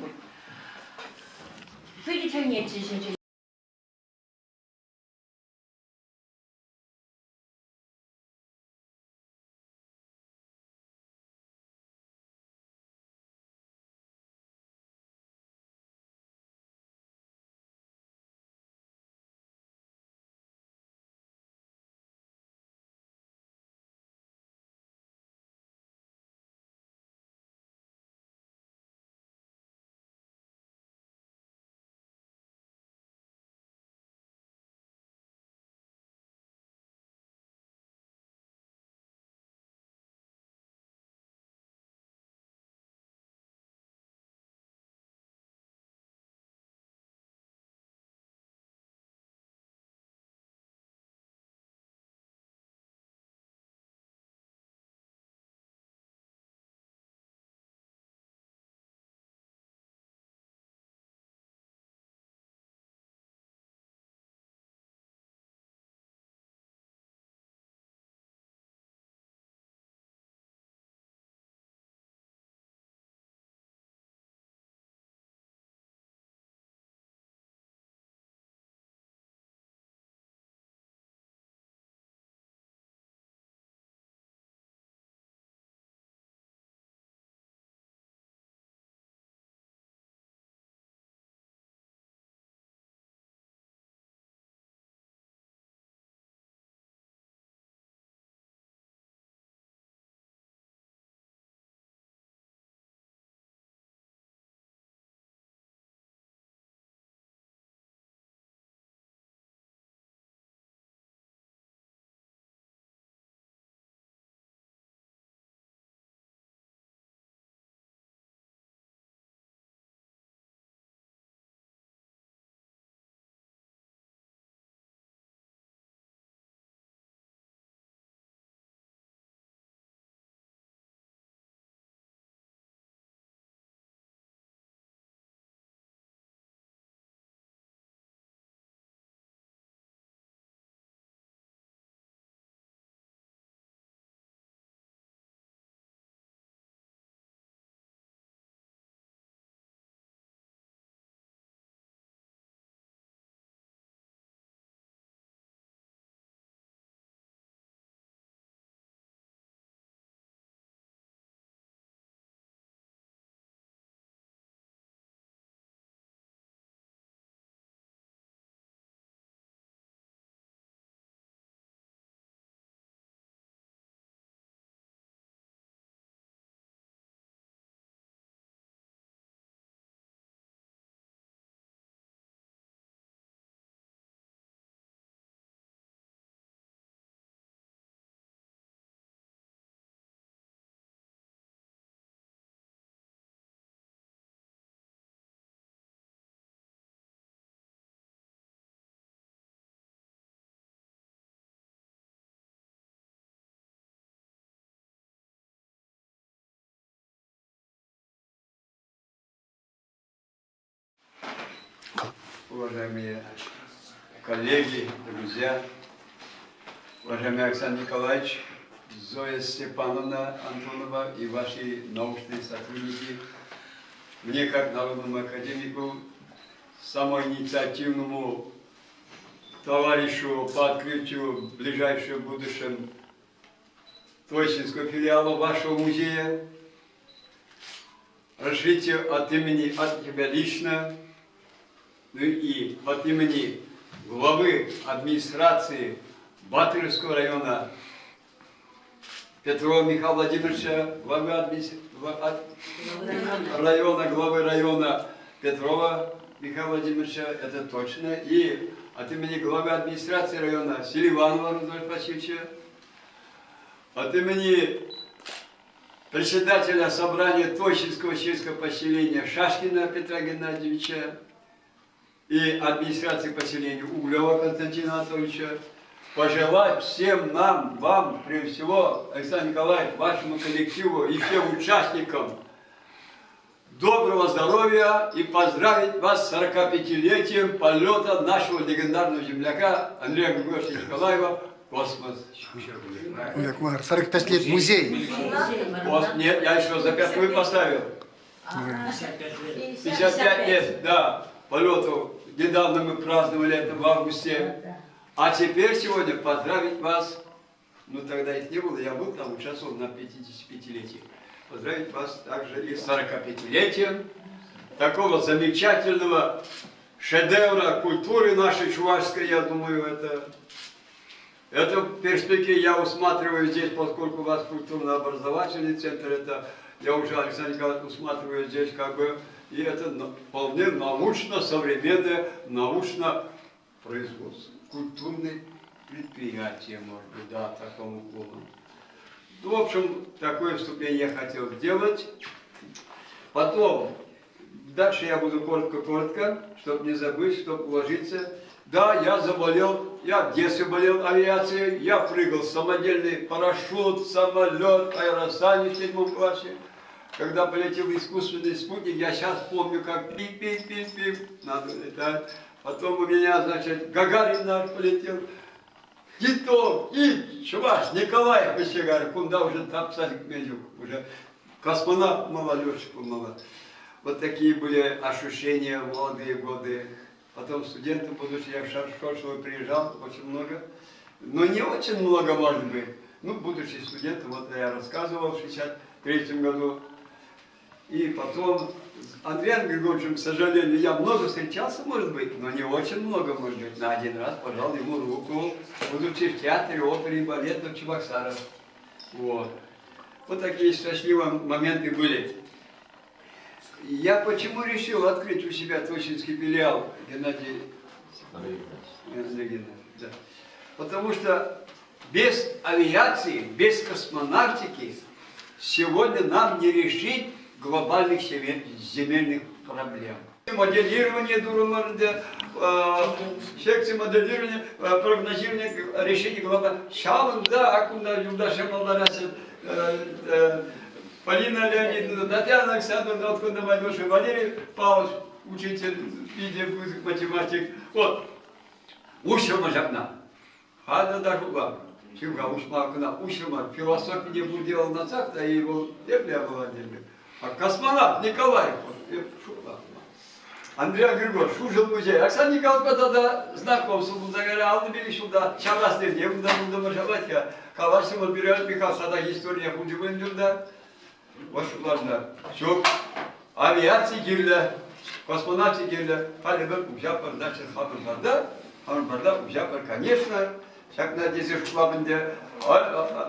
Видите, нет, здесь уважаемые коллеги, друзья, уважаемый Александр Николаевич, Зоя Степановна Антонова и ваши научные сотрудники, мне как народному академику, самоинициативному товарищу по открытию в ближайшем будущем Тойшинского филиала вашего музея, разрешите от тебя лично, ну и от имени главы администрации Батыревского района Петрова Михаила Владимировича, главы района Петрова Михаила Владимировича, это точно, и от имени главы администрации района Селиванова Рудольфа Васильевича, от имени председателя собрания Тойшинского сельского поселения Шашкина Петра Геннадьевича и администрации поселения Углева Константина Анатольевича, пожелать всем нам, вам, прежде всего, Александр Николаевич, вашему коллективу и всем участникам доброго здоровья и поздравить вас с 45-летием полета нашего легендарного земляка Андрея Григорьевича Николаева в космос. 45 лет музей. Нет, я еще за 5 поставил. 55 лет, да, полету. Недавно мы праздновали это в августе. А теперь сегодня поздравить вас, ну тогда их не было, я был там, участвовал на 55-летии. Поздравить вас также и с 45-летием такого замечательного шедевра культуры нашей чувашской, я думаю, это в перспективе я усматриваю здесь, поскольку у вас культурно-образовательный центр, это я уже, Александр Николаевич, усматриваю здесь как бы, и это вполне научно-современное, научно-производство, культурное предприятие, может быть, да, такому уклону. Ну, в общем, такое вступление я хотел сделать. Потом, дальше я буду коротко, чтобы не забыть, чтобы уложиться. Да, я заболел, я в детстве болел авиацией, я прыгал в самодельный парашют, самолет, аэросани в 7 классе. Когда полетел искусственный спутник, я сейчас помню, как пип-пип-пип-пип, надо летать. Потом у меня, значит, Гагарин наш полетел. И то, и чуваш, Николай Пощегарь, куда уже там садик медик, уже космонавт молодежь помогла. Вот такие были ощущения в молодые годы. Потом студентом, будучи, я в Шаршошево приезжал, очень много. Но не очень много, может быть. Ну, будучи студентом, вот я рассказывал в 1963 году. И потом с Андреем Григорьевичем, к сожалению, я много встречался, может быть, но не очень много, может быть. На один раз пожал ему руку, будучи в театре, опере и балета в Чебоксарах. Вот. Вот такие счастливые моменты были. Я почему решил открыть у себя Тойшинский филиал, Геннадий Геннадьевич? Да. Потому что без авиации, без космонавтики сегодня нам не решить глобальных земельных проблем. Моделирование Дуромарда, секция моделирования, прогнозирования решения глобальных. Шалан, да, акунда, Юлдаша Малдараса, Полина Леонидовна, Татьяна Александровна, откуда молодежь, Валерий Павлович, учитель, физик, математик. Вот. Ушерма жабна. Хада даже угла. Чего ушмакна, ушерма. Философию не был делал на царь, а его Библия была делена. А космонавт Николаев, Андрей Григорьевич, служил в музее. Александр Николаевич тогда знакомство был, алды били сюда, чаврасты, не буду мажавать, калаши вот берет Михаил, сада история, буду да. Вот что важно. Все, авиация гирля, космонавтия гирля, халибер, ужапар, значит, хамбарда, ужапар, конечно, всяк надеюсь, шклабенде.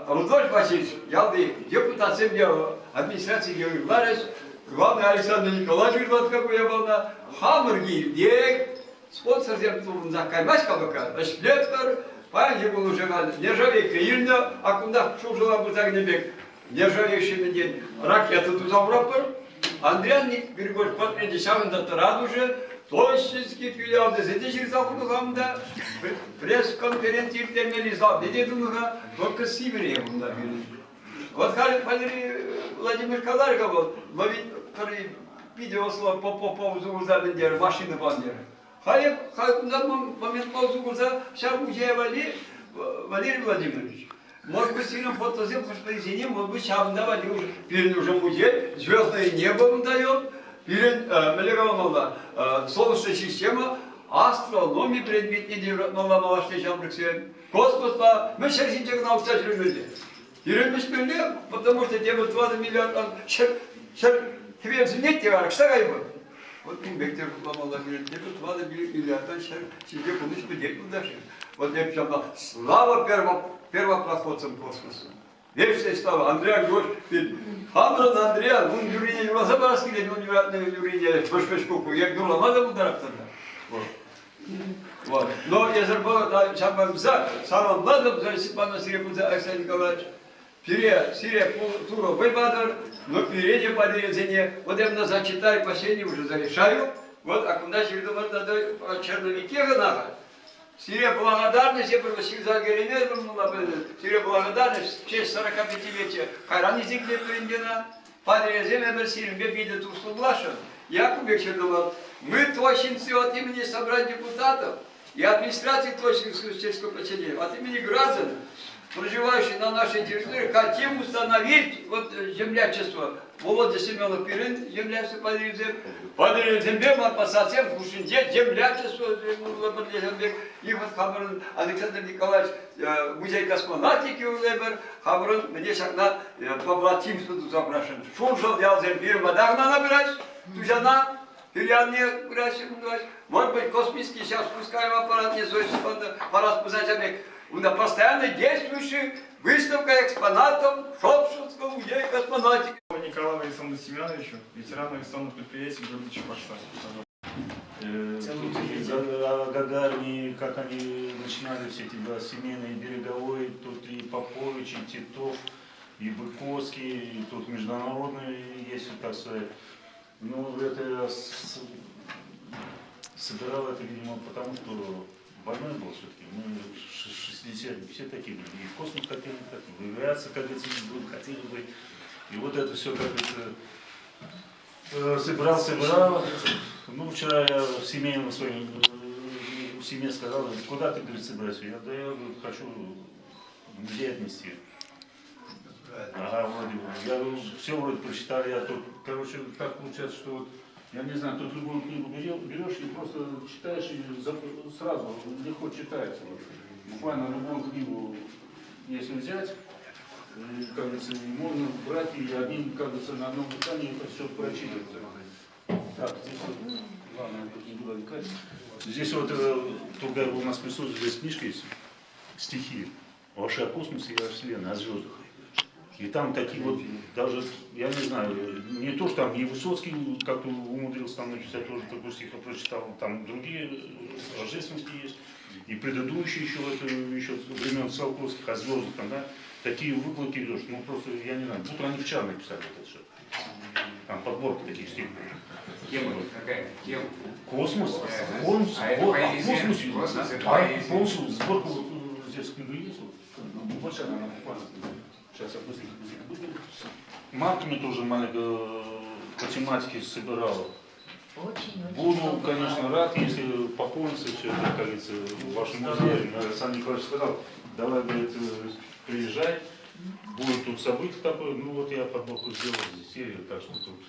Рудольф Васильевич, ялды, депутация администрации Георгий главный Александр Николаевич, вот какой я был на Хаммерги, где спонсор за Каймась КВК, Шлеттер, память был уже нержавейка Ильна, а куда шужила бы так небег, нержавейший день, ракета туда в Ропер, Андрей Григорьевич подпредичавен докторат уже, Тойшинский филиал, да, пресс-конференции терминализал, где думаю, только Сибири бунда били. Вот Владимир Калариков, ловить видео слово по поводу Бандеры, машины Бандеры. Хай на момент ползугуза вся музея Валерий Владимирович. Может быть, сильно фотозем, произведение, может быть, сейчас давали уже, перед уже музей, звездное небо он дает, перед Солнечная система, астрономия предмет не делает, космос, мы сейчас сидим на обстоятельном мире. Перед беспредельным, потому что те вот 20 миллиардов, тебе взять, что его? Вот Бектер Ламала говорит, где тут 20 миллиардов, себе куда-нибудь подельку даже. Вот я писал, слава первопроходцам космоса. Вечная слава. Андреа Григорьевич, Хамрон Андреа, он юрине, он забарский день, он юрине, пошпешкуку, я говорю, ламада бударак тогда. Вот. Но я забыл, самым младым, за Степана Сирепуза Александр Николаевич, Сирия Туро Вайбадр, но переднее подрезание, вот я зачитаю, последний уже зарешаю, вот, а куда же думаю, надо о черновике надо. Сирия благодарность, я просил за Геремер, Сирия благодарность, в честь 45-летия Хайран язык не приндена, подрезание Берсирим, бедит услуглашен. Я кубик думал, мы тощинцы от имени собрания депутатов и администрации Тощинского сельского поселения, от имени граждан, проживающих на нашей территории, хотим установить вот землячество. Володя Семенов Пирин, землячество под землем, а по совсем Кушинде, землячество, и вот Хамрон Александр Николаевич, музей космонавтики у Лебер, Хамрон, мне шагна побратимство тут запрашивают. Шуншал я землю, мадагна набирать, тузяна, филиальные брать, может быть, космический сейчас пускаем аппарат, не свой аппарат пузатями. На постоянно действующей выставка экспонатов Шопшинского музея космонавтики. Николаю Александру Семеновичу, ветерану авиационных предприятий города Чебоксар. О Гагарине, как они начинали все эти семейные береговые, тут и Попович, и Титов, и Быковский, и тут международные есть, так сказать. Ну, это я собирал это, видимо, потому что больной был все-таки. Мы 60 все такие были. И в космос хотели, и в авиацию, как говорится, хотели быть. И вот это все, как это, собирал. Ну, вчера я в семейном своем, в семье сказал, куда ты, говорит, собираешься? Я хочу в музей отнести. Ага, вроде бы. Я все вроде прочитал, я тут, короче, так получается, что вот, я не знаю, тут любую книгу берешь и просто читаешь, и сразу легко читается. Буквально любую книгу, если взять, как говорится, можно брать и одним, как говорится, на одном дыхании это все прочитать. Так, здесь вот, ладно, я тут не буду отвлекать. Здесь вот, Тургай у нас присутствует, здесь книжка есть, стихи. Вообще о космосе и о Вселенной, о звездах. И там такие вот, даже, я не знаю, не то, что там и Высоцкий как-то умудрился там написать, тоже такой стих я прочитал, там другие рождественские есть, и предыдущие еще, еще времен Циолковских, о звездах, там, да, такие выплаки идешь, ну просто, я не знаю, будто они вчера написали вот это все. Там подборки таких стихов. Тема какая? Тема? Космос. А Космос. это поэзия? Космос это поэзия? Полностью сборка вот здесь книга есть, вот, небольшая, она буквально. Сейчас я быстренько буду. Марками тоже маленько по тематике собирала. Буду, конечно, рад, если пополнится все это, как говорится, в вашем музее. Александр Николаевич сказал, давай, говорит, приезжай, будет тут событие такое. Ну вот я подборку сделал здесь серию, так что тут.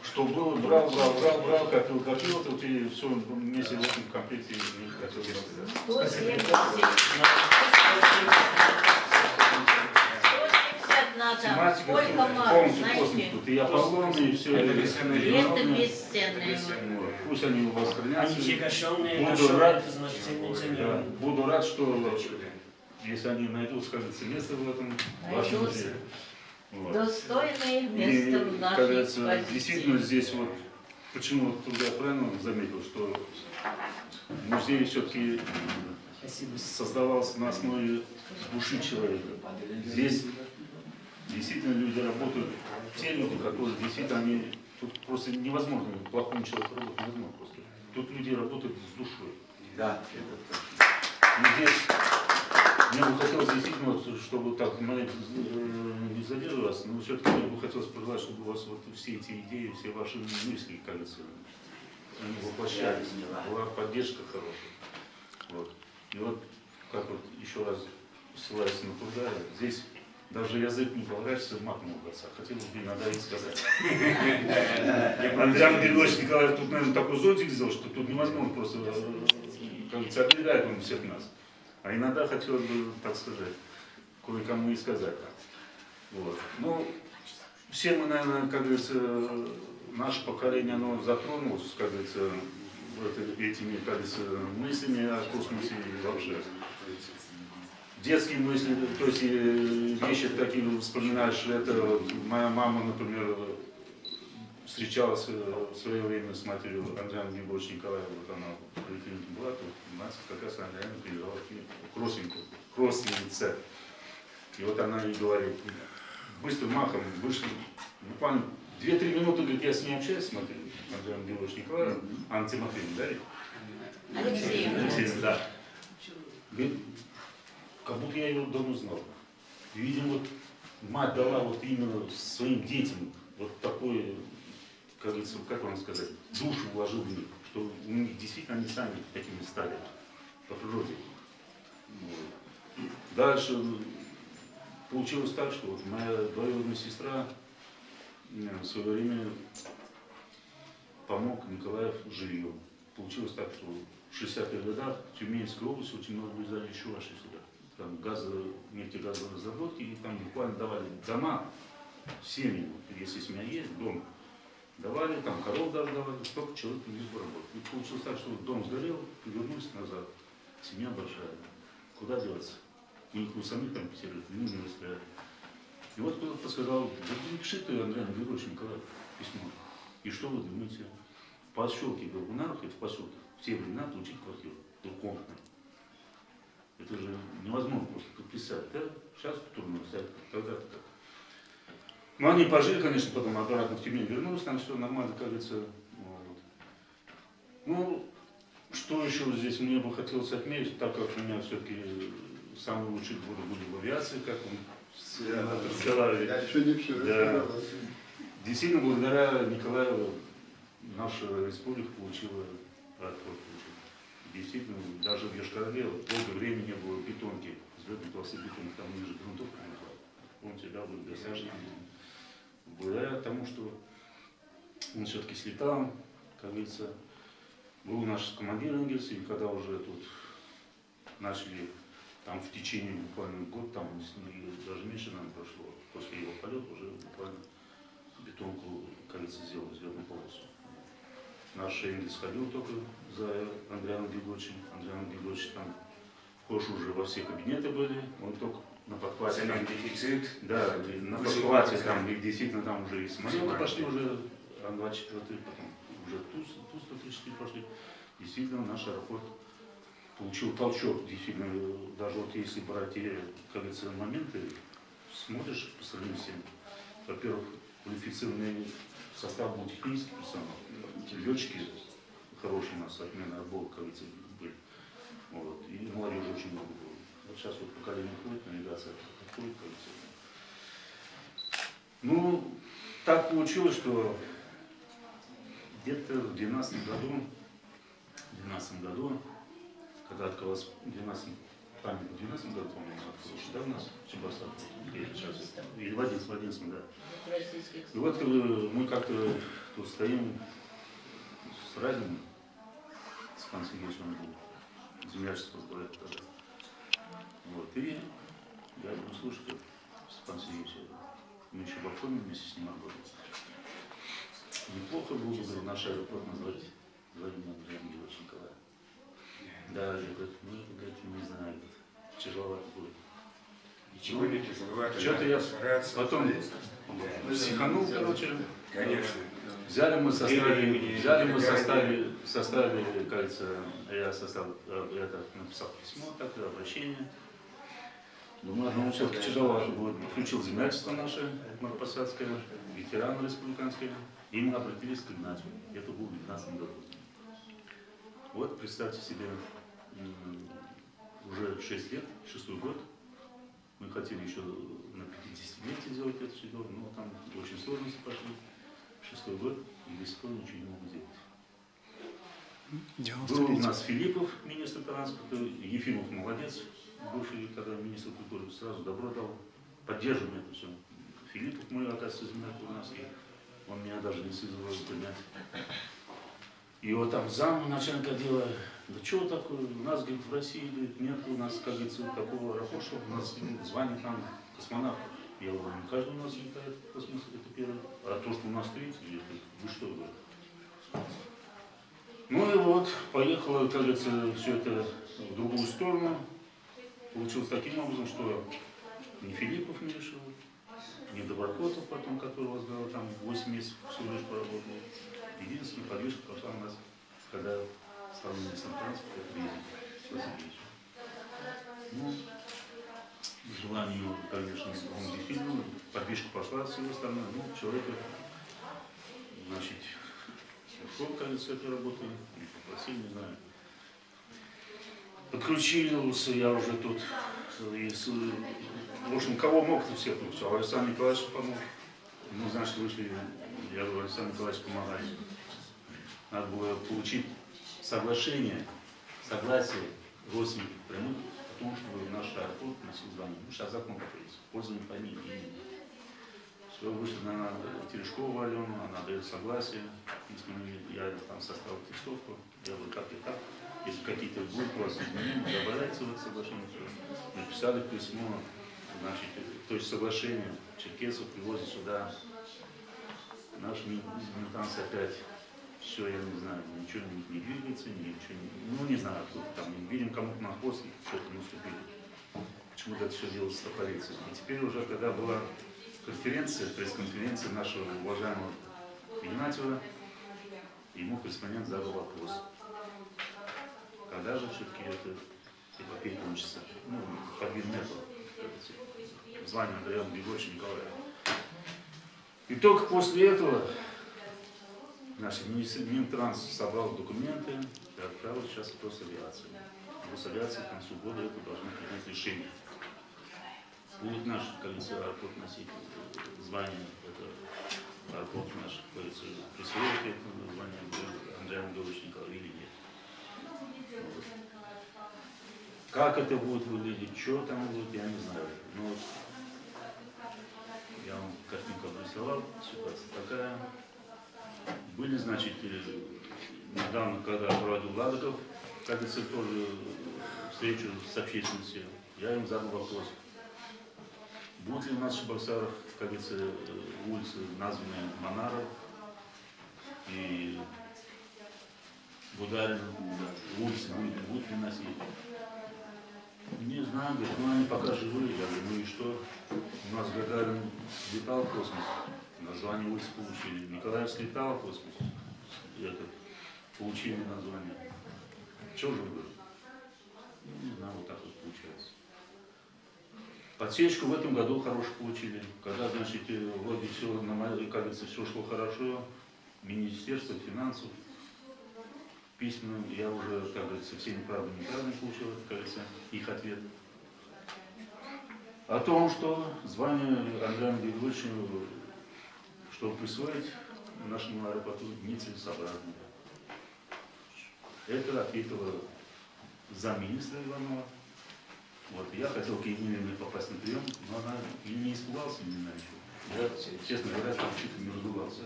Что было, брал, копил, вот и все вместе в этом комплекте не хотел рассказать. Сколько мало, знаете? И Аполлон, и все это бесценные. Это бесценное. Пусть они у вас хранятся. Они загашенные, Буду рад, это значит да, буду рад, что если они найдут, скажется, место в этом вашем музее. Вот. Достойное место в нашей кажется, действительно здесь вот, почему тут я правильно заметил, что музей все-таки создавался на основе души человека. Здесь действительно люди работают, те люди, которые действительно, они, тут просто невозможно, плохому человеку работать невозможно просто. Тут люди работают с душой. Да. И здесь мне бы хотелось действительно, чтобы так, не задерживать вас, но все-таки мне бы хотелось пожелать, чтобы у вас вот все эти идеи, все ваши мысли, кажется, они воплощались, была поддержка хорошая. Вот. И вот, как вот еще раз ссылаясь на труда, здесь даже язык не поворачивается матом ругаться, хотелось бы иногда и сказать. Андрей Григорьевич Николаев тут, наверное, такой зонтик сделал, что тут невозможно просто, как говорится, оберегает он всех нас. А иногда хотелось бы, так сказать, кое-кому и сказать. Вот. Ну, все мы, наверное, как говорится, наше поколение, оно затронулось, как говорится, этими, как говорится, мыслями о космосе и вообще. Детские мысли, то есть вещи такие вспоминаешь, это вот, моя мама, например, встречалась в свое время с матерью Андрея Григорьевича Николаева, вот она в поликлинике была, то мать как раз она реально приезжала к родственнице. И вот она ей говорит, быстрым махом вышли, буквально 2-3 минуты, говорит, я с ней общаюсь, смотрю, Андреем Григорьевичем Николаевым, Анна Тимофеевна, да? Алексеевна, да. Говорит, как будто я ее давно знал. И, видимо, вот мать дала вот именно своим детям вот такой, как говорится, как вам сказать, душу вложил в них, что у них действительно они сами такими стали по природе. Вот. Дальше получилось так, что вот моя двоюродная сестра в свое время помог Николаев жильем. Получилось так, что в 60-х годах в Тюменской области очень много вылезали еще ваши сюда. Там нефтегазовые разработки, и там буквально давали дома семьи, если семья есть, дом давали, там коров даже давали, столько человек лишь бы работать. И получилось так, что дом сгорел, вернулись назад, семья большая, куда деваться? У них у самих там пятерых, не расстреляли. И вот кто-то подсказал, да напиши ты, Андрей Григорьевич Николаев, письмо. И что вы думаете? В поселке Горбунарах, это в поселке, в те времена получить квартиру, двухкомнатную. Это же невозможно просто подписать, да? Сейчас трудно взять, тогда-то так. Но они пожили, конечно, потом обратно в Тюмень вернулись, там все нормально, как говорится. Вот. Ну, что еще здесь мне бы хотелось отметить, так как у меня все-таки самые лучшие годы были в авиации, как он сказал. Да. Действительно, благодаря Николаеву наша республика получила аэропорт. Действительно, даже в Йошкар-Оле долгое время не было бетонки, взлетной полосы бетона, там ниже грунтовка лежала. Он всегда был досажен. Благодаря тому, что он все-таки слетал, как говорится, был наш командир Энгельс, и когда уже тут начали, там в течение буквально год, там даже меньше нам прошло, после его полета уже буквально бетонку, как говорится, сделали, взлетную полосу. Наш Энгельс ходил только за Андреем Григорьевичем. Андрей Григорьевич там вхож уже во все кабинеты были, он только на подхвате. Там дефицит. Да, на подхвате там, и действительно там уже и самолеты пошли уже, Ан-24, потом уже Ту-134 пошли. Действительно, наш аэропорт получил толчок, действительно, даже вот если брать те, как говорится, моменты, смотришь по сравнению с тем, во-первых, квалифицированный состав был технический персонал, летчики хорошие у нас, отмена отбора, как говорится, были. Вот. И молодежи очень много было. Вот сейчас вот поколение ходит, навигация ходит, как говорится. Ну, так получилось, что где-то в 2012 году, когда открылась в 12 году, по-моему, открылась, да, у нас Чебоксар, или в 11, да. И вот мы как-то тут стоим с Разиным, с Пан Сергеевичем, он был землячество возглавляет тогда. Вот, и я говорю, слушай, Степан Сергеевич, мы еще в Афоне вместе с ним работали. Неплохо было бы, говорю, наш аэропорт назвать Владимир Андреем Григорьевичем Николаевым. Да, я говорю, ну, не знаю, тяжеловато будет. Ничего не тяжеловато. Что-то я потом психанул, короче. Конечно. Взяли мы составили, кажется, я написал письмо, так, обращение. Думаю, ну, все-таки тяжеловато будет. Включил землячество наше, Марпосадское, ветераны республиканские. И мы обратились к Игнатию. Это было в 2019 году. Вот, представьте себе, уже 6 лет, 6-й год. Мы хотели еще на 50-летие сделать это все дело, но там очень сложности пошли. 6-й год, и до сих пор ничего не могу сделать. Был у нас Филиппов, министр транспорта, Ефимов молодец, бывший тогда министр культуры, сразу добро дал, поддерживаем это все. Филиппов мой, оказывается, земляк у нас, и он меня даже не соизволил принять. И вот там зам начальника отдела, да что такое, у нас, говорит, в России, говорит, нет у нас, как говорится, такого аэропорта, у нас звание там космонавт. Я говорю, не каждый у нас летает в космос, это первое. А то, что у нас третий, вы что, говорит. Ну и вот, поехало, как говорится, все это в другую сторону. Получилось таким образом, что ни Филиппов не решил, ни Доброхотов потом, который возглавил там 8 месяцев всего лишь поработал. Единственная подвижка пошла у нас, когда стал министром транспорта, это Васильевич. Ну, желание, конечно, он действительно, подвижка пошла с его стороны, ну, человека, значит, ушел, кажется, с этой работы, или попросил, не знаю. Подключился я уже тут, в общем, кого мог, то всех включал. Александр Николаевич помог. Мы, значит, вышли, я говорю, Александр Николаевич, помогай. Надо было получить соглашение, согласие родственников прямых о том, чтобы наш аэропорт носил звание. Ну, сейчас закон появится, пользование фамилией. Все, вышли на Терешкову Алену, она дает согласие. Я там составил текстовку, я говорю, как и так. Если какие-то будут у вас изменения, добавляйте в это соглашение. Написали письмо, значит, то есть соглашение, черкесов привозят сюда. Наш Минтранс опять, все, я не знаю, ничего не двигается, ничего не, ну не знаю, тут там не видим, кому-то на хвост, что-то наступили. Почему-то это все дело стопорится. И теперь уже, когда была конференция, пресс-конференция нашего уважаемого Игнатьева, ему корреспондент задал вопрос. Когда же все-таки это эпопея кончится? Ну, подвид не было. Звание Андрея Григорьевича Николаева. И только после этого наш Минтранс собрал документы и отправил сейчас в Росавиацию. Росавиация к концу года это должно принять решение. Будет наш, как говорится, аэропорт носить звание, это аэропорт наш, как говорится, присвоит это звание Андрея Григорьевича Николаева или нет. Вот. Как это будет выглядеть, что там будет, я не знаю. Но вот я вам картинку обрисовал, ситуация такая. Были, значит, недавно, когда проводил Ладыков, как говорится, тоже встречу с общественностью, я им задал вопрос. Будут ли у нас в Чебоксарах, как говорится, улицы, названные Монаров и Бударин, улицы будут ли носить? Не знаю, говорит, ну они пока живые. Я говорю, ну и что? У нас Гагарин летал в космос, название улицы получили. Николаев слетал в космос, получили название. Чего же вы говорите? Ну, не знаю, вот так вот получается. Подсечку в этом году хорошую получили. Когда, значит, вроде все, как говорится, все шло хорошо, Министерство финансов, письменно, я уже, как говорится, все неправды получил, как говорится, их ответ. О том, что звание Андрея Григорьевича, чтобы присвоить нашему аэропорту, нецелесообразно. Это ответила замминистра Иванова. Вот, я хотел к Емельяне попасть на прием, но она и не испугался, не знаю чего. Я, честно говоря, там чуть не разругался.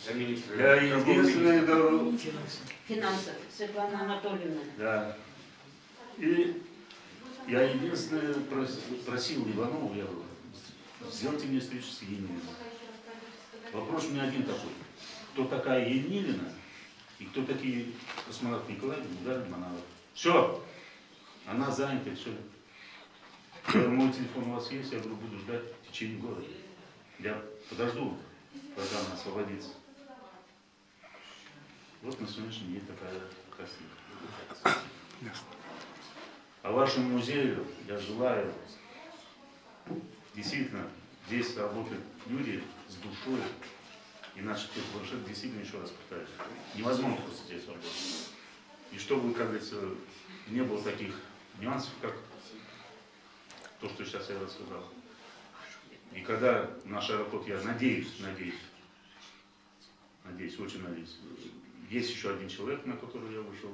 Я единственное... Финансов, Светлана Анатольевна. Да. И я единственное просил Иванову, я говорю, сделайте мне встречу с Енилиной. Вопрос у меня один такой. Кто такая Енилина и кто такие космонавт Николаев, Бударин, Монаров? Все. Она занята, все. Я говорю, мой телефон у вас есть? Я говорю, буду ждать в течение года. Я подожду, когда она освободится. Вот на сегодняшний день такая картинка. А вашему музею я желаю, действительно, здесь работают люди с душой, иначе тут вообще действительно, еще раз повторяю, невозможно просто здесь работать. И чтобы, как говорится, не было таких нюансов, как то, что сейчас я рассказал. И когда наш аэропорт, я надеюсь, очень надеюсь, есть еще один человек, на которого я вышел,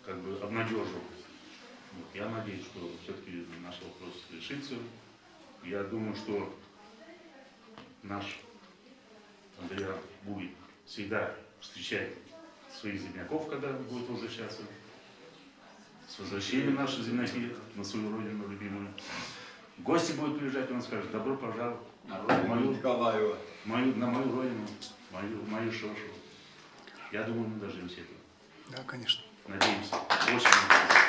как бы обнадежил. Вот, я надеюсь, что все-таки наш вопрос решится. Я думаю, что наш Андрей будет всегда встречать своих земляков, когда будет возвращаться. С возвращением наших земляки на свою родину любимую. Гости будут приезжать, он скажет: добро пожаловать на мою родину, мою Шошу. Я думаю, мы дождемся этого. Да, конечно. Надеемся. Очень надеемся.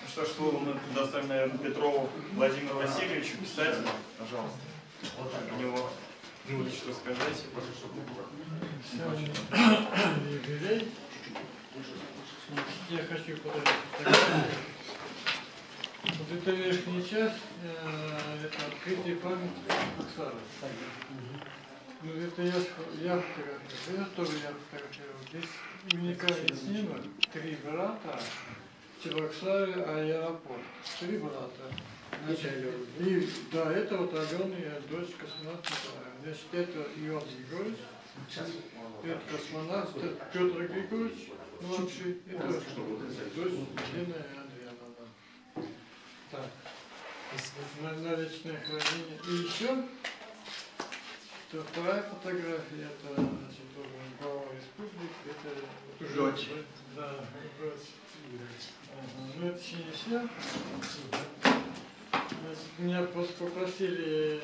Ну что ж, слово мы предоставим, наверное, Петрову Владимиру Васильевичу, писателю. Пожалуйста. У него есть что сказать. Юбилей. Я хочу подать. Вот эта верхняя часть, это открытие памяти Оксаны. Ну, это я фотографирую, я тоже фотографирую. Здесь уникальный снимок, 3 брата, Чебоксары, аэропорт. 3 брата. Значит, и да, это вот Алена, дочь космонавта Николая. Значит, это Иван Григорьевич, это космонавт, это Петр Григорьевич, младший, это дочь Елена и Андреевна. Так, на личное хранение. И еще, вторая фотография, это, значит, глава республики, это вот уже... Дочь. Да, дочь. Ну, это еще не все. Меня просто попросили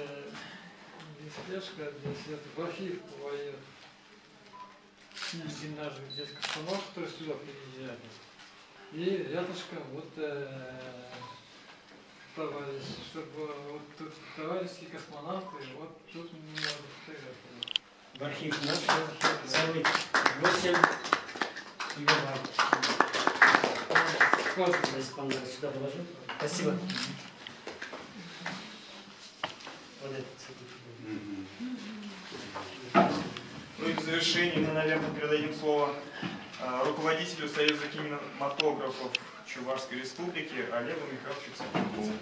спешка, здесь это в архив поет. Среди наших здесь космонавтов, которые сюда приезжали. И рядышком вот товарищ, чтобы вот тут товарищи космонавты, вот тут немного фотографий. В архив наш, целый 8 гигабайт. Сюда положу. Спасибо. Вот этот. Ну и в завершении мы, наверное, передадим слово руководителю Союза кинематографов Чувашской Республики Олегу Михайловичу Цыпкову.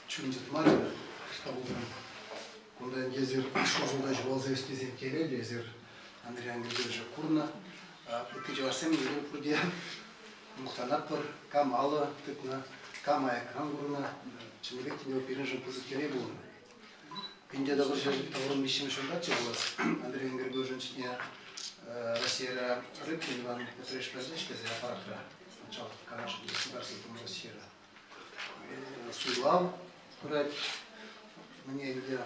Çünkü madem İstanbul'dan ondan gezir, şurada juvazı üstüzen kere gezir, Andriyan Gürgürce kurna, tıcı varsam yürü kurdiya, muhtanat var, kam alı tıkna, kam ayakran kurna, çimlik timi opirinjin kızı kere bulun. Пинде добрый товаром вещим шагачи было Андрей Григорьевич Россия рыбки Иван Петрович Праздничка за аппарата сначала Караши государственного Россия Суйлав брать мне где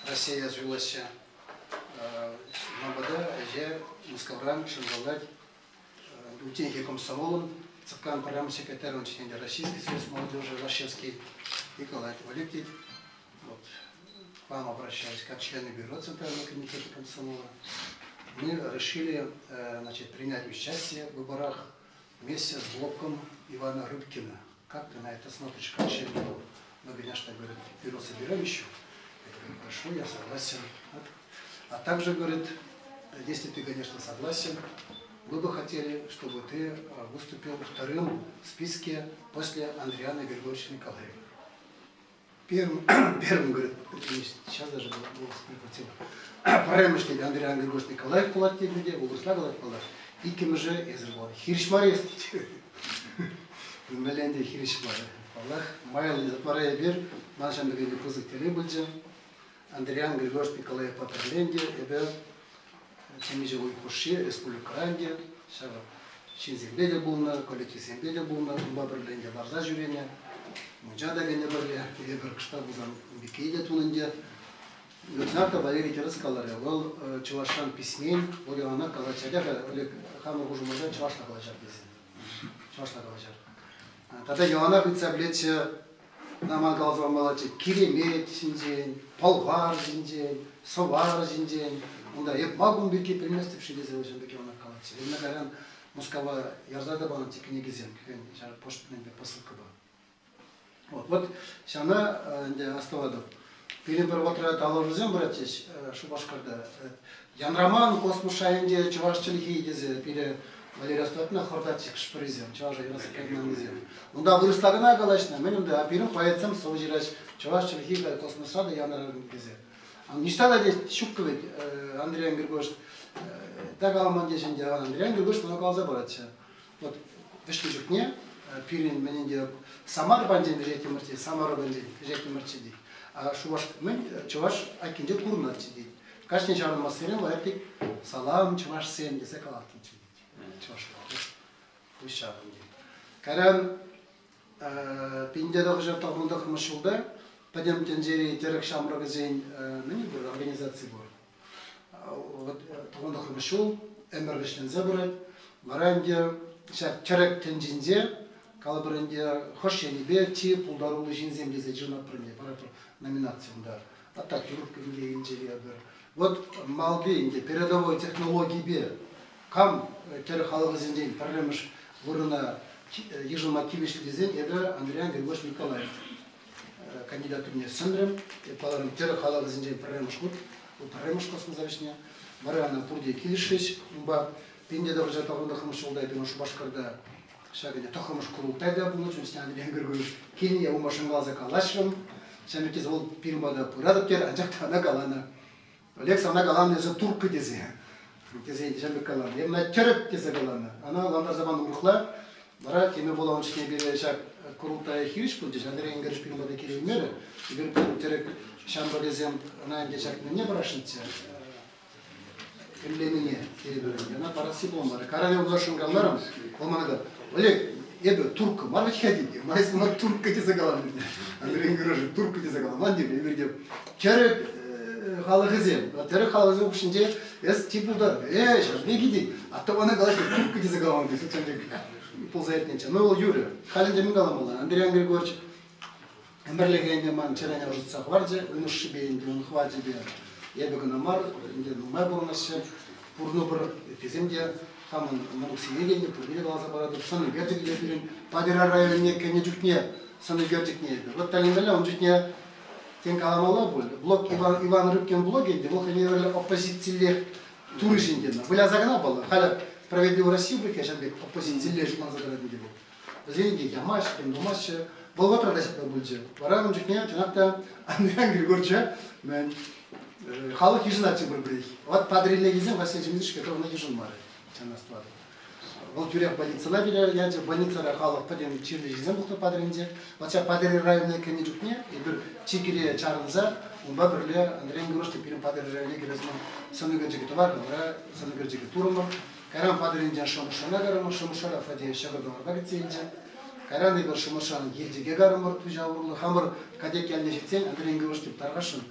Россия звелась Мабада же Московран Шамгалдать Утеньки комсомолом Цапкан программы секретарь учителя Российский союз молодежи Лашевский Николай Валентин. Вот, к вам обращаюсь как члены бюро Центрального комитета комсомола. Мы решили значит, принять участие в выборах вместе с блоком Ивана Рыбкина. Как ты на это смотришь, как член бюро? Ну, конечно, говорит, бюро соберем еще. Я говорю, хорошо, я согласен. А также, говорит, если ты, конечно, согласен, мы бы хотели, чтобы ты выступил вторым в списке после Андриана Григорьевича Николаева. Первым, говорит, сейчас даже голос прекратил. Парамышли Андриан Григорьевич Николаев платит людей, Улуслав Палат. И кем же из Рыбона. Хиришмар есть. В Меленде Хиришмар. Аллах, Майл затворяя бир, нашим догони кузык теребульджи. Андриан Григорьевич Николаев Патерленде, эбе Темижевой Куши, Республика Ранде, Шинзембеде булна, Коллективзембеде булна, Баберленде Барза жюрения. Муджада генерали, ебер кштаб узан бикейде тунунде. Гүрнарта Валерий Терескаларе, ол Чувашан письмен, ол яна калачадяга, хаму гужумада Чувашна калачар десе. Чувашна калачар. Тада яна битсаблете наман калзамалачи киремет синден, полвар синден, совар синден. Онда еп магун бирки приместивши десе очень беки она калачи. Именно говорят, Москва ярзада бана типа негизен, как поштный посылка была. Вот, она осталась. Перед первым отрядом аларызем братья, Шубашкарда, Янраман космос шайынде чувашчылыки дезе пире Валерия Стотна хордатчик шпризем, чуваша юрасыкайнамызем. Унда вырыстагына калашна, менимде апирим поэтсам сол жирач чувашчылыки космосрада янарым дезе. Ништада де шуккывет Андрей Григорьевич так аламан дешенде Андрей Григорьевич мына калза баратча. Вот вешки жукне пирин менинде Самар банден вежети мырчи, Самара банден вежети мырчи ди. А шуваш мен чуваш акинде курнатчи ди. Каждый чарн мастерин лайпик салам чуваш сен десе калатчи. Чуваш. Ушарым ди. Каран пинде дагы тагында хмышылда Пойдем тенджери терек шамрага зейн мени бір организация бар. Вот тагында хмышыл эмбергештен забирать. Маранде терек тенджинзе калабренде хош янибе ти пулдарулы жинзем дезе жинап пренде барату номинациямда. Атак юркинде инжелия бер. Вот малби инде передовой технологии бе кам терек халыгы зенден проблемаш вырына ежелма кибешки дезен эдер Андрей Григорьевич Николаев. Кандидатурне сындрым, паларым терек халыгы зенден проблемаш кут, проблемаш космос завишне. Барана пурде килишеш, умба пинде дагы жатагында хмышылдай бен ушу башкарда шагыне тохымыш кулуктайда булу, чүн снян Андрей Григорьевич кини я умашынгалза калашым. Шамикез ол пирмада пурадып кер, анжакта ана калана. Лекса ана калана за туркы дезе. Дезе жамбек калана. Емна терек дезе калана. Ана ландар заман урухла, бара теме болауын шкене бере шак курултая хириш бұл деш. Андрей Григорьевич пирмада кереймері. Бир терек шамба дезем ана емде шак не барашынча. Эмлемине кереберем. Ана параси болмары. Каране углашынгаларым, олманада. Олег, ебе турка, марвич ходите. Майс мар турка дезе калана. Андрей Григорьевич турка дезе калана. Мандир, емерде. Терек халыгызем, терек халыгызем ушинде эс типулдар. Сейчас не гиди. А то она говорит, турка дезе калана. Ползаетненче. Ну ол Юрий. Халинде мен каламала. Андрей Григорьевич эмберлегенде ман череня ужытса хварже, унушибейнде, унхвадебе. Ебе гынамар, инде нумай болмашы. Пурну бір теземде хамын мануксиегенде, пурбеле балаза барады. Саны гердикде бірін Падира районне кене жүкне, саны гердикне. Вот талиндале он жүкне тен каламала болды. Блок Иван Рыбкин блогенде, ол ханеверле оппозициялер турышинден. Были азагана было. Халя справедливую Россию бреке, шанбек оппозициялер жман заградынде был. Зенде ямаш, пендумаш, болва продасипа бульже. Варагым жүкне, чынакта Андрей Григорьевича, мен халық ежинатчы бір бірей. Вот падрилне кезен Василий Жемидович, которого ежин мары. Чанаствады. Ол тюрек больницала бере, я же больницара халық паден чирле жизен бұқты падринде. Вот сейчас падри районне кене жүкне, и бір чикире чарынза, умба бірле Андрей Григорьевич тепирин падри районне керезмен сыны герджеге товар, гавра сыны герджеге турымыр. Кайран падринден шымышана гарымыр, шымышара фаде шағырдың багытсенде. Кайран ебір шымышанын елдеге гарымыр, тужауырлы, хамыр кадек елде жетсен, Андрей Григорьевич теп тарғашын.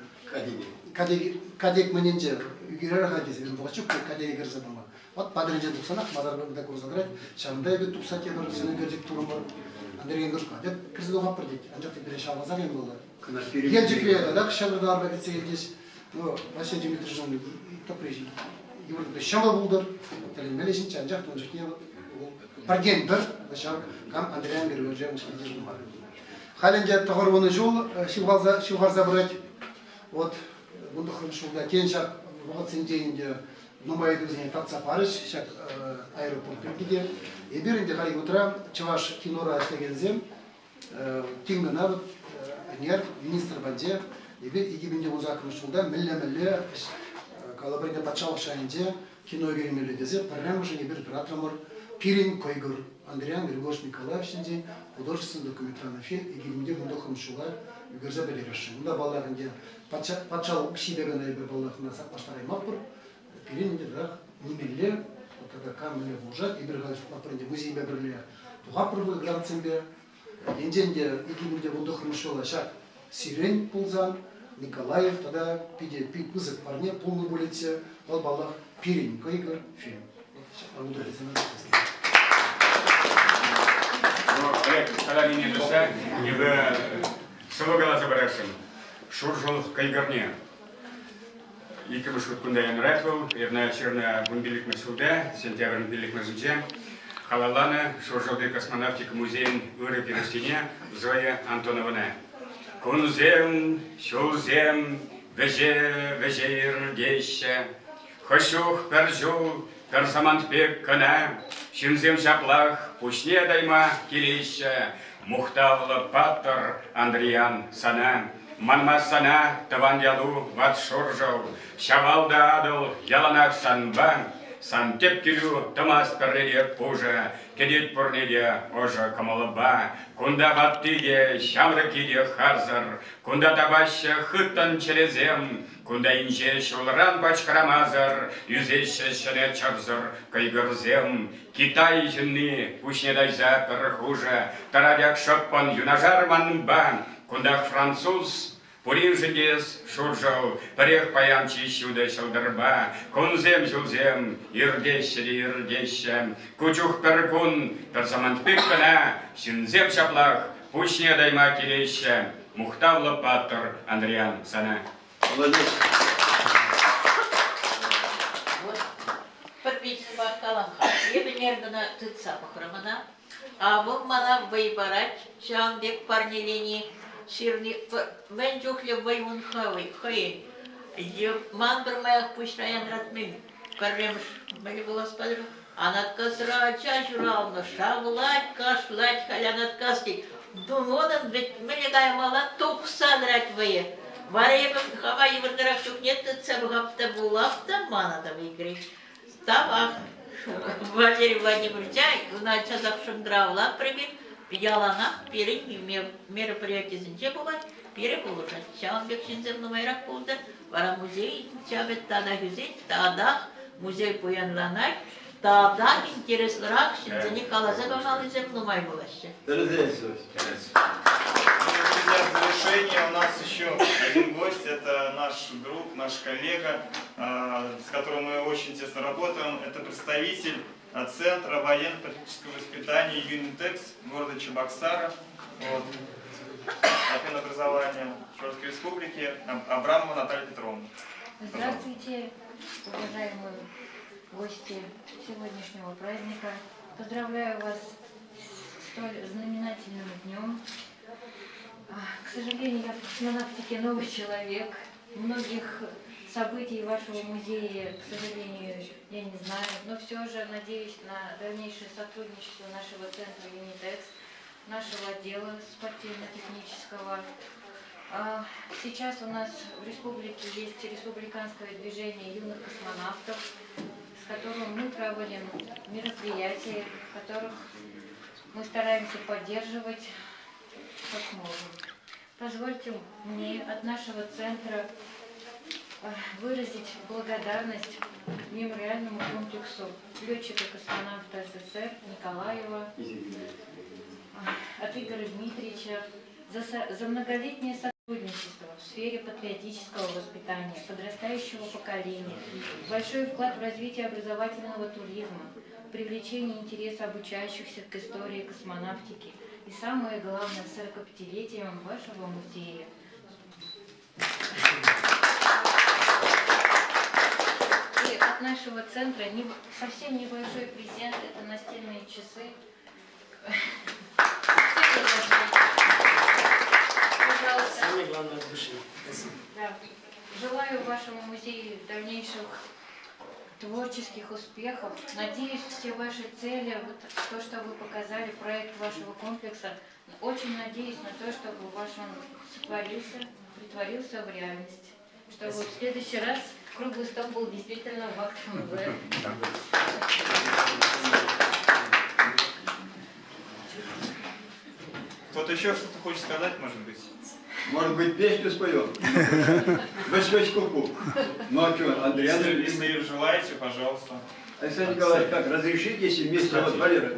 Кадек мененже, үгерер хадезе, бұғачук кадеге герзадымыр. Вот падринде тұқсанақ, мазарбында көрзадырайд, шамда ебі тұқса кебір, сыны герджек турымыр. Андрей Григорьевич деп кірзді оғап бірдейді, анжақты бере шағылазар ем болды. Елжек рейді, да, шағырды арба кетсе елдес. Василий Дмитриевич, топрежи. Юрды шама булдыр, телемелешин чанжак тонжакне парген бір, шар кам Андрей Григорьевич мышкедежин бар. Халинде тағырваны жол шилғарза брать. Вот бұнды хымшылда кеншак вағытсындейінде нумайдызіне татса парыш, шак аэропорт пекеде. Еберінде хали утра чаваш кинора аштегензем, тингана нер министр банде, ебер егебінде узакымы жолда мілле-мілле Калабринде патшалық шайынде кино керемелі дезе, программа жіне бір операторымыр Пирин Койгур Андрей Григорьевич Николаевичінде художественный документальный фильм егемінде бұнды қымшуға үгірзі білеріші. Бұнда балағынде патшалық шидегіне бір балағына сақпаштар аймақ бұр. Пиринде бірақ немелі, камелі бұлжат, ебір ғалышпапырынде музейбе бірлі тұғап бір бұл гранцембе. Енденде егемінде бұнды қымшуға шақ Сирень пулзан, Николаев, тогда пиде пызык парне, полный булете, ол балах Пирин Койгур фильм. Когда меня душа, ебе село Галаза барашым, шуржол Койгурне. Екі бұш күткінде әнірәт бол, ерна черна бұнбелік мәсілді, сентябрь бұнбелік мәзінже, қалаланы шуржолды космонавтика музейін өрі перестене Зоя Антоновна. Күнзем, шулзем, вежер деші, Хошух пержу, перзамантбек кана, Шимзем шаплах, пушне дайма килища, Мухтавла паттер Андриан сана, Манма сана таван ялу ват шоржау, Шавалда адыл яланак санба, Сан тепкелю тамас перледе пужа, Кедет пурнеде ожа камалаба, Кунда ваттиге шамракиде харзар, Кунда табаща хыттан черезем, Кунда инже шулран бачкарамазар, Юзеще шене чарзар кайгырзем, Китай жинны пушнедайза перхужа, Тарадяк шотпан юнажар манба, Кунда француз, Пурин жидес шуржау, Парех паямчи щуда шалдарба, Кунзем жулзем, ирдеще ли ирдеще, Кучух перкун, персамантпиккана, Шинзем шаплах, пушне дайма килеще, Мухтавла паттер Андриан сана. Молодец. Вот, подписывай Бакаланха, я примерно тыца похромана, а вот мана выбирать, чандек парнелени, Ширни, венчухле воймун хавы, хай, мандр моих пущаян ратмин, каремш, мали было спадру, а над косра чаще равно, шавлать, кашлать, халя над каски, думонан, ведь мы не даем мала туп садрать вое, варебам хава и вардарахчук нет, ты цабгапта булавта, мана-то выиграть, ставах, Валерий Владимирович, иначе завшим дравла, пример, Ялана, пире, мероприятие зинче бывает, пире положать. Чалбек шинзем номерах пулда, вара музей, чабет тада гюзей, тада музей пуянланай, тада интереслырак, шинзени калазе донализем номай булаще. Для завершения у нас еще один гость, это наш друг, наш коллега, с которым мы очень тесно работаем. Это представитель Центра военно-патриотического воспитания ЮНИТЕКС города Чебоксара, вот, образования Чувашской Республики, Абрамова Наталья Петровна. Здравствуйте, уважаемые гости сегодняшнего праздника. Поздравляю вас с столь знаменательным днем. К сожалению, я в космонавтике новый человек. Многих событий вашего музея, к сожалению, я не знаю, но все же надеюсь на дальнейшее сотрудничество нашего центра ЮНИТЕКС, нашего отдела спортивно-технического. Сейчас у нас в республике есть республиканское движение юных космонавтов, с которым мы проводим мероприятия, которых мы стараемся поддерживать как можем. Позвольте мне от нашего центра выразить благодарность мемориальному комплексу летчика-космонавта СССР Николаева, от Игоря Дмитриевича за многолетнее сотрудничество в сфере патриотического воспитания подрастающего поколения, большой вклад в развитие образовательного туризма, привлечение интереса обучающихся к истории космонавтики и, самое главное, 45-летием вашего музея. И от нашего центра совсем небольшой презент, это настенные часы. Пожалуйста. Самое главное от души. Спасибо. Да. Желаю вашему музею дальнейших творческих успехов. Надеюсь, все ваши цели, вот то, что вы показали, проект вашего комплекса, очень надеюсь на то, чтобы ваш он притворился в реальность. Чтобы в следующий раз круглый стол был действительно в актовом зале. Кто-то еще что-то хочет сказать, может быть? Может быть, песню споем? Вась куку. Ну а что, Андриан? Если желаете, пожалуйста. Александр Николаевич, как, разрешите, если вместе вот Валера?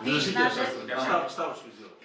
Петь надо. Вставочку сделать.